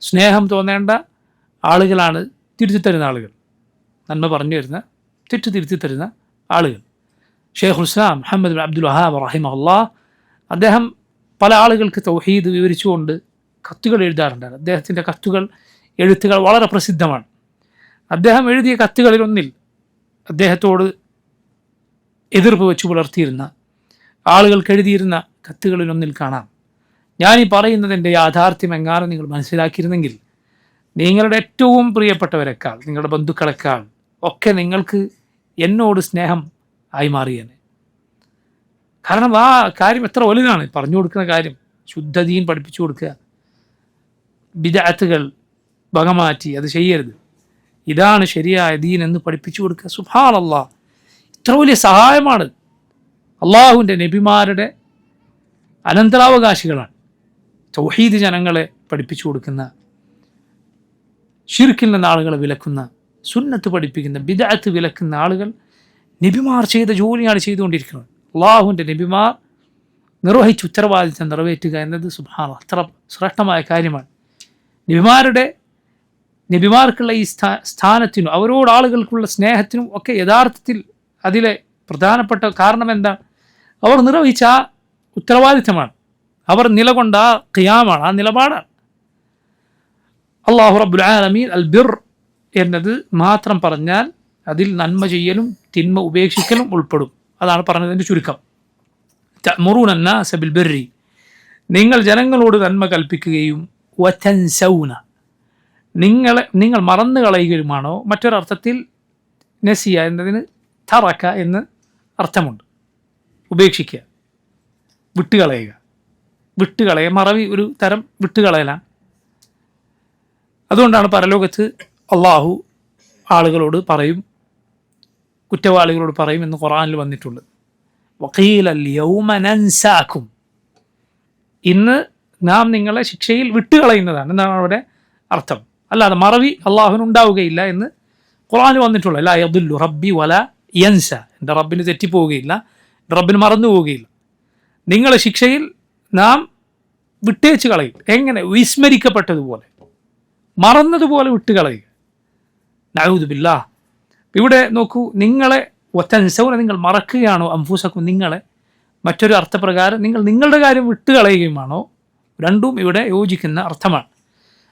സ്നേഹം തോന്നേണ്ട ആളുകളാണ് തിരുത്തിത്തരുന്ന ആളുകൾ, നന്മ പറഞ്ഞു തരുന്ന, തെറ്റ് തിരുത്തിത്തരുന്ന ആളുകൾ. ഷെയ്ഖുൽ ഇസ്ലാം മുഹമ്മദ് ബിൻ അബ്ദുൽ വഹാബ് റഹിമഹുല്ലാഹ്, അദ്ദേഹം പല ആളുകൾക്ക് തൗഹീദ് വിവരിച്ചുകൊണ്ട് കത്തുകൾ എഴുതാറുണ്ട്. അദ്ദേഹത്തിൻ്റെ എഴുത്തുകൾ വളരെ പ്രസിദ്ധമാണ്. അദ്ദേഹം എഴുതിയ കത്തുകളിലൊന്നിൽ അദ്ദേഹത്തോട് എതിർപ്പ് വെച്ച് പുലർത്തിയിരുന്ന ആളുകൾക്ക് എഴുതിയിരുന്ന കത്തുകളിലൊന്നിൽ കാണാം, ഞാനീ പറയുന്നതിൻ്റെ യാഥാർത്ഥ്യം എങ്ങാനും നിങ്ങൾ മനസ്സിലാക്കിയിരുന്നെങ്കിൽ നിങ്ങളുടെ ഏറ്റവും പ്രിയപ്പെട്ടവരെക്കാൾ, നിങ്ങളുടെ ബന്ധുക്കളെക്കാൾ ഒക്കെ നിങ്ങൾക്ക് എന്നോട് സ്നേഹം ആയി മാറിയേനെ. കാരണം ആ കാര്യം എത്ര വലുതാണ്, പറഞ്ഞു കൊടുക്കുന്ന കാര്യം, ശുദ്ധ ദീൻ പഠിപ്പിച്ചു കൊടുക്കുക, ബിദ്അത്തുകൾ വകമാറ്റി അത് ചെയ്യരുത്, ഇതാണ് ശരിയായ ദീൻ എന്ന് പഠിപ്പിച്ചു കൊടുക്കുക. സുബ്ഹാനല്ലാഹ്, ഇത്ര വലിയ സഹായമാണ്. അള്ളാഹുവിൻ്റെ നബിമാരുടെ അനന്തരാവകാശികളാണ് തൗഹീദ് ജനങ്ങളെ പഠിപ്പിച്ചു കൊടുക്കുന്ന, ശിർക്കിൽ നിന്ന് ആളുകളെ വിലക്കുന്ന, സുന്നത്ത് പഠിപ്പിക്കുന്ന, ബിദ്അത്ത് വിലക്കുന്ന ആളുകൾ നബിമാർ ചെയ്ത ജോലിയാണ് ചെയ്തുകൊണ്ടിരിക്കുന്നത്. അള്ളാഹുവിൻ്റെ നബിമാർ നിർവഹിച്ച ഉത്തരവാദിത്തം നിറവേറ്റുക എന്നത് സുബ്ഹാനല്ലാഹ് അത്ര ശ്രേഷ്ഠമായ കാര്യമാണ്. നബിമാർക്കുള്ള ഈ സ്ഥാനത്തിനും അവരോട് ആളുകൾക്കുള്ള സ്നേഹത്തിനും ഒക്കെ യഥാർത്ഥത്തിൽ അതിലെ പ്രധാനപ്പെട്ട കാരണം എന്താണ്? അവർ നിർവഹിച്ച ആ ഉത്തരവാദിത്തമാണ്, അവർ നിലകൊണ്ട ആ ഖിയാമാണ്, ആ നിലപാടാണ്. അല്ലാഹു റബ്ബുൽ ആലമീൻ അൽ ബിർ എന്നത് മാത്രം പറഞ്ഞാൽ അതിൽ നന്മ ചെയ്യലും തിന്മ ഉപേക്ഷിക്കലും ഉൾപ്പെടും. അതാണ് പറഞ്ഞതിൻ്റെ ചുരുക്കം. തഅ്മുറൂന അന്നാസ ബിൽ ബിർരി, നിങ്ങൾ ജനങ്ങളോട് നന്മ കൽപ്പിക്കുകയും, വതൻസൗന, നിങ്ങൾ മറന്നു കളയുകയുമാണോ? മറ്റൊരർത്ഥത്തിൽ നസിയ എന്നതിന് തറക്ക എന്ന് അർത്ഥമുണ്ട്, ഉപേക്ഷിക്കുക, വിട്ടുകളയുക. മറവി ഒരു തരം വിട്ടുകളയലാണ്. അതുകൊണ്ടാണ് പരലോകത്ത് അള്ളാഹു ആളുകളോട് പറയും, കുറ്റവാളികളോട് പറയും എന്ന് ഖുർആനിൽ വന്നിട്ടുണ്ട്, വഖീലൽ യൗമ നൻസാക്കും, ഇന്ന് നാം നിങ്ങളെ ശിക്ഷയിൽ വിട്ടുകളയുന്നതാണ് എന്നാണ് അവിടെ അർത്ഥം. അല്ലാതെ മറവി അള്ളാഹുവിന് ഉണ്ടാവുകയില്ല എന്ന് ഖുർആനിൽ വന്നിട്ടുള്ളത്. ലാ യദുല്ലു റബ്ബി വല യൻസ, എൻ്റെ റബ്ബിന് തെറ്റിപ്പോവുകയില്ല, എൻ്റെ റബ്ബിന് മറന്നു പോവുകയില്ല. നിങ്ങളെ ശിക്ഷയിൽ നാം വിട്ടേച്ച് കളയും. എങ്ങനെ? വിസ്മരിക്കപ്പെട്ടതുപോലെ, മറന്നതുപോലെ വിട്ടുകളയുക. നഊദു ബില്ലാഹ്. ഇവിടെ നോക്കൂ, നിങ്ങളെ വതൻസൗന, നിങ്ങൾ മറക്കുകയാണോ, അൻഫുസക്കും, നിങ്ങളെ. മറ്റൊരു അർത്ഥപ്രകാരം നിങ്ങൾ നിങ്ങളുടെ കാര്യം വിട്ടുകളയുകയുമാണോ? രണ്ടും ഇവിടെ യോജിക്കുന്ന അർത്ഥമാണ്.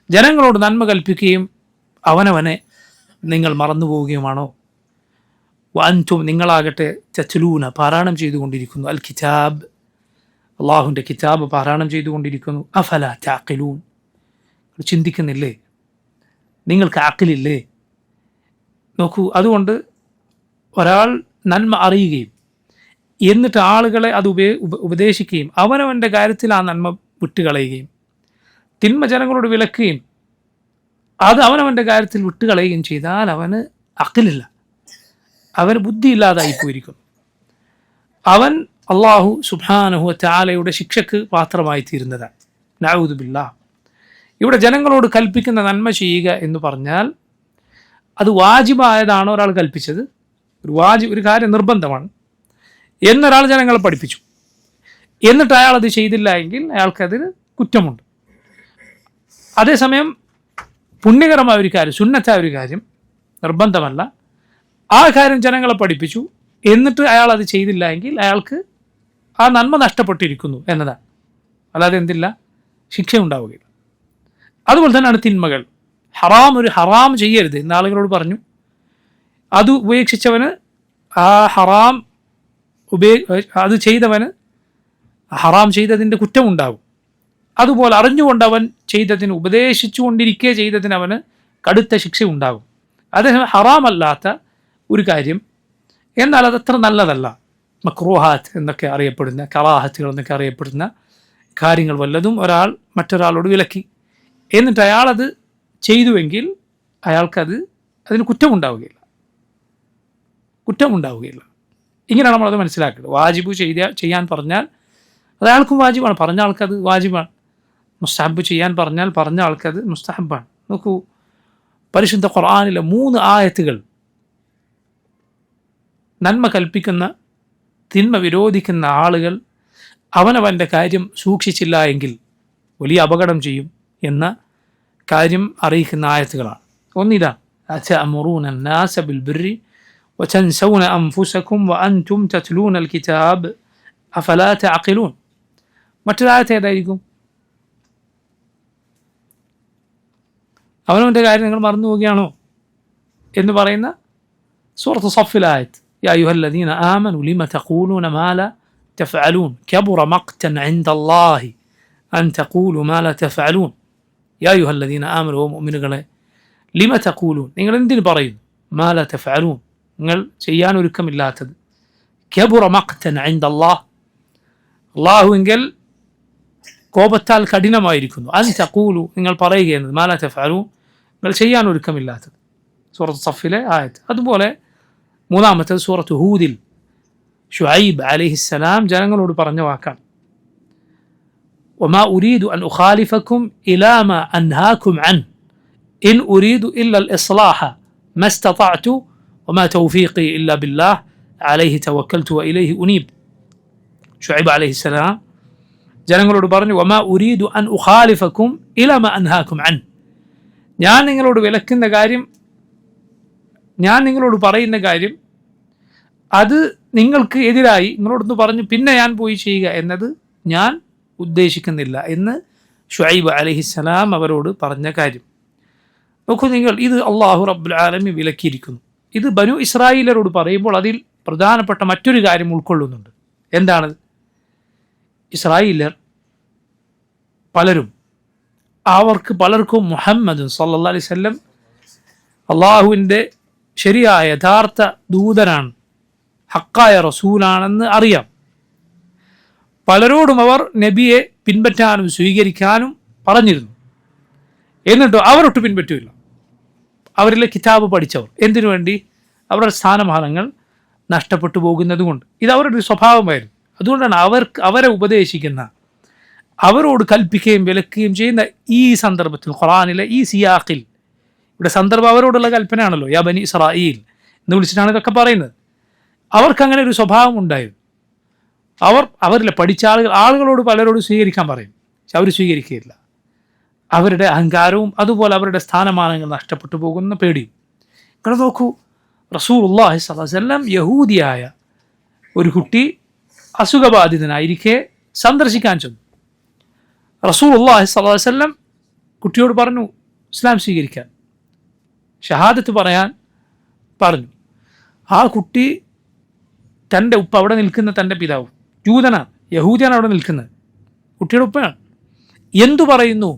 ജനങ്ങളോട് നന്മ കൽപ്പിക്കുകയും അവനവനെ നിങ്ങൾ മറന്നു പോവുകയുമാണോ? വഅൻതും, നിങ്ങളാകട്ടെ തത്ലൂന, പാരായണം ചെയ്തുകൊണ്ടിരിക്കുന്നു, അൽ കിതാബ്, അള്ളാഹുവിൻ്റെ കിതാബ് പാരായണം ചെയ്തുകൊണ്ടിരിക്കുന്നു. അഫല തഅഖിലൂൻ, ചിന്തിക്കുന്നില്ലേ? നിങ്ങൾക്ക് അഖിലില്ലേ? നോക്കൂ, അതുകൊണ്ട് ഒരാൾ നന്മ അറിയുകയും എന്നിട്ട് ആളുകളെ അത് ഉപദേശിക്കുകയും അവനവൻ്റെ കാര്യത്തിൽ ആ നന്മ വിട്ടുകളയുകയും തിന്മ ജനങ്ങളോട് വിലക്കുകയും അത് അവനവൻ്റെ കാര്യത്തിൽ വിട്ടുകളയുകയും ചെയ്താൽ അവന് അഖിലില്ല, അവന് ബുദ്ധിയില്ലാതായിപ്പോയിരിക്കുന്നു. അവൻ അള്ളാഹു സുബ്ഹാനഹു വ തആലയുടെ ശിക്ഷക്ക് പാത്രമായി തീരുന്നതാണ്. നഊദു ബില്ലാഹ്. ഇവിടെ ജനങ്ങളോട് കൽപ്പിക്കുന്ന നന്മ ചെയ്യുക എന്ന് പറഞ്ഞാൽ അത് വാജിബായതാണോ ഒരാൾ കൽപ്പിച്ചത്? ഒരു കാര്യം നിർബന്ധമാണ് എന്നൊരാൾ ജനങ്ങളെ പഠിപ്പിച്ചു, എന്നിട്ട് അയാൾ അത് ചെയ്തില്ല എങ്കിൽ അയാൾക്കതിന് കുറ്റമുണ്ട്. അതേസമയം പുണ്യകരമായ ഒരു കാര്യം, സുന്നത്തായ ഒരു കാര്യം, നിർബന്ധമല്ല, ആ കാര്യം ജനങ്ങളെ പഠിപ്പിച്ചു, എന്നിട്ട് അയാൾ അത് ചെയ്തില്ല എങ്കിൽ അയാൾക്ക് ആ നന്മ നഷ്ടപ്പെട്ടിരിക്കുന്നു എന്നതാണ്. അല്ലാതെ എന്തില്ല, ശിക്ഷ ഉണ്ടാവുകയില്ല. അതുപോലെ തന്നെയാണ് തിന്മകൾ. ഒരു ഹറാം ചെയ്യരുത് എന്ന് ആളുകളോട് പറഞ്ഞു, അത് ഉപേക്ഷിച്ചവന് ആ ഹറാം അത് ചെയ്തവന് ഹറാം ചെയ്തതിൻ്റെ കുറ്റമുണ്ടാകും. അതുപോലെ അറിഞ്ഞുകൊണ്ട് അവൻ ചെയ്തതിന്, ഉപദേശിച്ചു കൊണ്ടിരിക്കെ ചെയ്തതിന് അവന് കടുത്ത ശിക്ഷ ഉണ്ടാകും. അതേസമയം ഹറാമല്ലാത്ത ഒരു കാര്യം, എന്നാൽ അതത്ര നല്ലതല്ല, മക്രൂഹാത്ത് എന്നൊക്കെ അറിയപ്പെടുന്ന, കറാഹത്തുകൾ എന്നൊക്കെ അറിയപ്പെടുന്ന കാര്യങ്ങൾ വല്ലതും ഒരാൾ മറ്റൊരാളോട് വിലക്കി, എന്നിട്ട് അയാളത് ചെയ്തുവെങ്കിൽ അതിന് കുറ്റമുണ്ടാവുകയില്ല. ഇങ്ങനെയാണ് നമ്മളത് മനസ്സിലാക്കുന്നത്. വാജിബ് ചെയ്യാൻ പറഞ്ഞാൽ അത് അയാൾക്കും വാജിബാണ്, പറഞ്ഞ ആൾക്കത് വാജിബാണ്. മുസ്തഹബ് ചെയ്യാൻ പറഞ്ഞാൽ പറഞ്ഞ ആൾക്കത് മുസ്തഹബാണ്. നോക്കൂ, പരിശുദ്ധ ഖുർആനിലെ 3 ആയത്തുകൾ നന്മ കൽപ്പിക്കുന്ന, തിന്മ വിരോധിക്കുന്ന ആളുകൾ അവനവൻ്റെ കാര്യം സൂക്ഷിച്ചില്ല എങ്കിൽ വലിയ അപകടം ചെയ്യും എന്ന കാര്യം അറിയിക്കുന്ന ആയത്തുകളാണ്. ഒന്നിതാ, അതഅമുറൂന അന്നാസ ബിൽ ബിർരി വതൻസൗന അൻഫുസകും വഅൻതും തത്ലൂന അൽ കിതാബ് അഫലാ തഅഖിലൂൻ. മറ്റൊരായത്ത് ഏതായിരിക്കും? അവനവൻ്റെ കാര്യം നിങ്ങൾ മറന്നു പോവുകയാണോ എന്ന് പറയുന്ന സൂറത്ത് സഫിലെ ആയത്ത്, യാ അയ്യുഹല്ലദീന ആമനു ലിമ തഖൂലൂന മാ ലാ തഫ്അലൂൻ കബുറ മഖ്തൻ ഇൻദല്ലാഹി അൻ തഖൂലു മാ ലാ തഫ്അലൂൻ. യാ അയ്യുഹല്ലദീന ആമനു, ഓ മുഅ്മിനുകളെ, ലിമ തഖൂലൂൻ, നിങ്ങൾ എന്തിനു പറയുന്നു, മാ ലാ തഫ്അലൂൻ, നിങ്ങൾ ചെയ്യാൻ ഒരുക്കമില്ലാത്തത്, കബുറ മഖ്തൻ ഇൻദല്ലാഹ്, അല്ലാഹുവിങ്കൽ കോപത്താൽ കഠിനമായിരിക്കുന്നു, അൻ തഖൂലു, നിങ്ങൾ പറയുകയെന്നത്, മാ ലാ തഫ്അലൂൻ, നിങ്ങൾ ചെയ്യാൻ ഒരുക്കമില്ലാത്തത്. സൂറത്ത് സഫിലെ ആയത്ത്. അതുപോലെ മൂന്നാമത്തേത് സൂറത്ത് ഹൂദിൽ ശുഐബ് അലൈഹിസ്സലാം ജനങ്ങളോട് പറഞ്ഞ വാക്കാണ്, വമാ ഉരീദു അൻ ഉഖാലിഫക്കും ഇലാ മാ അൻഹാക്കും അൻ ഇൻ ഉരീദു ഇല്ല അൽ ഇസ്ലാഹ മസ്തതഅതു വമാ തൗഫീഖി ഇല്ല ബില്ലാഹ് അലൈഹി തവക്കൽതു വഇലൈഹി ഉനീബ്. ശുഐബ് അലൈഹിസ്സലാം ജനങ്ങളോട് പറഞ്ഞു, വമാ ഉരീദു അൻ ഉഖാലിഫക്കും ഇലാ മാ അൻഹാക്കും അൻ, ഞാൻ നിങ്ങളോട് വിലക്കുന്ന കാര്യം, ഞാൻ നിങ്ങളോട് പറയുന്ന കാര്യം, അത് നിങ്ങൾക്ക് എതിരായി നിങ്ങളോടൊന്ന് പറഞ്ഞു പിന്നെ ഞാൻ പോയി ചെയ്യുക എന്നത് ഞാൻ ഉദ്ദേശിക്കുന്നില്ല എന്ന് ശുഐബ് അലൈഹിസ്സലാം അവരോട് പറഞ്ഞ കാര്യം. നോക്കൂ നിങ്ങൾ, ഇത് അള്ളാഹു റബ്ബുൽ ആലമീൻ വിലക്കിയിരിക്കുന്നു. ഇത് ബനു ഇസ്രായേലരോട് പറയുമ്പോൾ അതിൽ പ്രധാനപ്പെട്ട മറ്റൊരു കാര്യം ഉൾക്കൊള്ളുന്നുണ്ട്. എന്താണത്? ഇസ്രായേലർ പലരും, അവർക്ക് പലർക്കും മുഹമ്മദ് സല്ലല്ലാഹു അലൈഹി വസല്ലം അള്ളാഹുവിൻ്റെ ശരിയായ യഥാർത്ഥ ദൂതനാണ്, ഹക്കായ റസൂലാണെന്ന് അറിയാം. പലരോടും അവർ നബിയെ പിൻപറ്റാനും സ്വീകരിക്കാനും പറഞ്ഞിരുന്നു. എന്നിട്ടോ അവരൊട്ട് പിൻപറ്റില്ല. അവരിലെ കിതാബ് പഠിച്ചവർ എന്തിനു വേണ്ടി? അവരുടെ സ്ഥാനമാനങ്ങൾ നഷ്ടപ്പെട്ടു പോകുന്നത് കൊണ്ട്. ഇത് അവരുടെ ഒരു സ്വഭാവമായിരുന്നു. അതുകൊണ്ടാണ് അവരെ ഉപദേശിക്കുന്ന, അവരോട് കൽപ്പിക്കുകയും വിലക്കുകയും ചെയ്യുന്ന ഈ സന്ദർഭത്തിൽ, ഖുർആനിലെ ഈ സിയാഖിൽ, ഇവിടെ സന്ദർഭം അവരോടുള്ള കൽപ്പനയാണല്ലോ, യാ ബനി ഇസ്രായീൽ എന്ന് വിളിച്ചിട്ടാണ് ഇതൊക്കെ പറയുന്നത്. അവർക്ക് അങ്ങനെ ഒരു സ്വഭാവം ഉണ്ടായിരുന്നു. അവരിലെ പഠിച്ച ആളുകളോട് പലരോട് സ്വീകരിക്കാൻ പറയും, പക്ഷെ അവർ സ്വീകരിക്കുകയില്ല. അവരുടെ അഹങ്കാരവും അതുപോലെ അവരുടെ സ്ഥാനമാനങ്ങൾ നഷ്ടപ്പെട്ടു പോകുന്ന പേടിയും. ഇവിടെ നോക്കൂ, റസൂലുള്ളാഹി സ്വല്ലല്ലാഹു അലൈഹി വസല്ലം യഹൂദിയായ ഒരു കുട്ടി അസുഖബാധിതനായിരിക്കെ സന്ദർശിക്കാൻ ചെന്നു. റസൂലുള്ളാഹി സ്വല്ലല്ലാഹു അലൈഹി വസല്ലം കുട്ടിയോട് പറഞ്ഞു ഇസ്ലാം സ്വീകരിക്കാൻ, ഷഹാദത്ത് പറയാൻ പറഞ്ഞു. ആ കുട്ടി തൻ്റെ ഉപ്പ, അവിടെ നിൽക്കുന്ന തൻ്റെ പിതാവ് ജൂതനാണ്, യഹൂദിയാണ് അവിടെ നിൽക്കുന്നത്, കുട്ടിയുടെ ഉപ്പയാണ്. എന്തു പറയുന്നു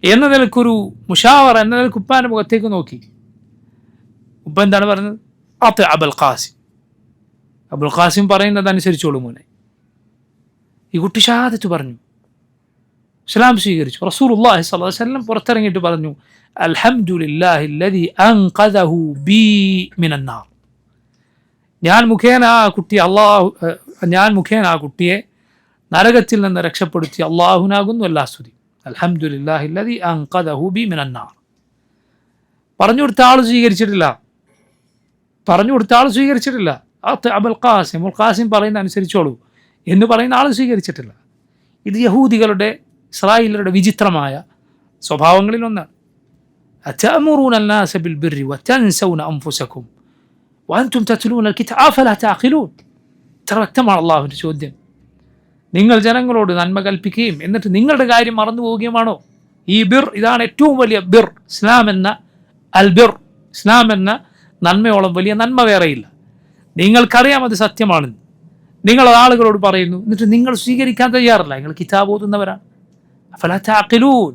എന്ന നിലക്കൊരു മുഷാവറ എന്ന നിലക്ക് ഉപ്പാൻ്റെ മുഖത്തേക്ക് നോക്കി. ഉപ്പ എന്താണ് പറഞ്ഞത്? അത് അബുൽ ഖാസിം, അബുൽ ഖാസിം പറയുന്നത് അനുസരിച്ചോളൂ മോനെ. ഈ കുട്ടി ഷഹാദത്ത് പറഞ്ഞു, ഇസ്ലാം സ്വീകരിച്ചു. റസൂലുള്ളാഹി സ്വല്ലല്ലാഹു അലൈഹി വസല്ലം പുറത്തിറങ്ങിയിട്ട് പറഞ്ഞു, അൽഹംദുലില്ലാഹി അല്ലദീ അൻഖദഹു ബി മിനൻ നാർ. ഞാൻ മുഖേന ആ കുട്ടിയെ നരകത്തിൽ നിന്ന് രക്ഷപ്പെടുത്തി അള്ളാഹുനാകുന്നു എല്ലാ സ്തുതി. അൽഹംദുലില്ലാഹി അല്ലദീ അൻഖദഹു ബി മിനൻ നാർ. പറഞ്ഞു കൊടുത്ത ആൾ സ്വീകരിച്ചിട്ടില്ല. അബുൽ ഖാസിം പറയുന്ന അനുസരിച്ചോളൂ എന്ന് പറയുന്ന ആൾ സ്വീകരിച്ചിട്ടില്ല. ഇത് യഹൂദികളുടെ, ഇസ്രായേലരുടെ വിചിത്രമായ സ്വഭാവങ്ങളിൽ ഒന്നാണ്. അതഅമുറൂന അന്നാസ ബിൽ ബിർരി വതൻസൗന അൻഫുസകും വഅൻതും തത്ലൂന അൽകിതാബ അഫലാ തഅഖിലൂൻ. ഇത്ര വ്യക്തമാണ് അള്ളാഹുവിൻ്റെ ചോദ്യം. നിങ്ങൾ ജനങ്ങളോട് നന്മ കൽപ്പിക്കുകയും എന്നിട്ട് നിങ്ങളുടെ കാര്യം മറന്നു പോവുകയുമാണോ? ഈ ബിർ, ഇതാണ് ഏറ്റവും വലിയ ബിർ. ഇസ്ലാം എന്ന നന്മയോളം വലിയ നന്മ വേറെയില്ല. നിങ്ങൾക്കറിയാം അത് സത്യമാണെന്ന്. നിങ്ങൾ ആളുകളോട് പറയുന്നു, എന്നിട്ട് നിങ്ങൾ സ്വീകരിക്കാൻ തയ്യാറല്ല. നിങ്ങൾ കിതാബ് ഓതുന്നവരാണ്. അഫലാ തഅഖിലൂൻ,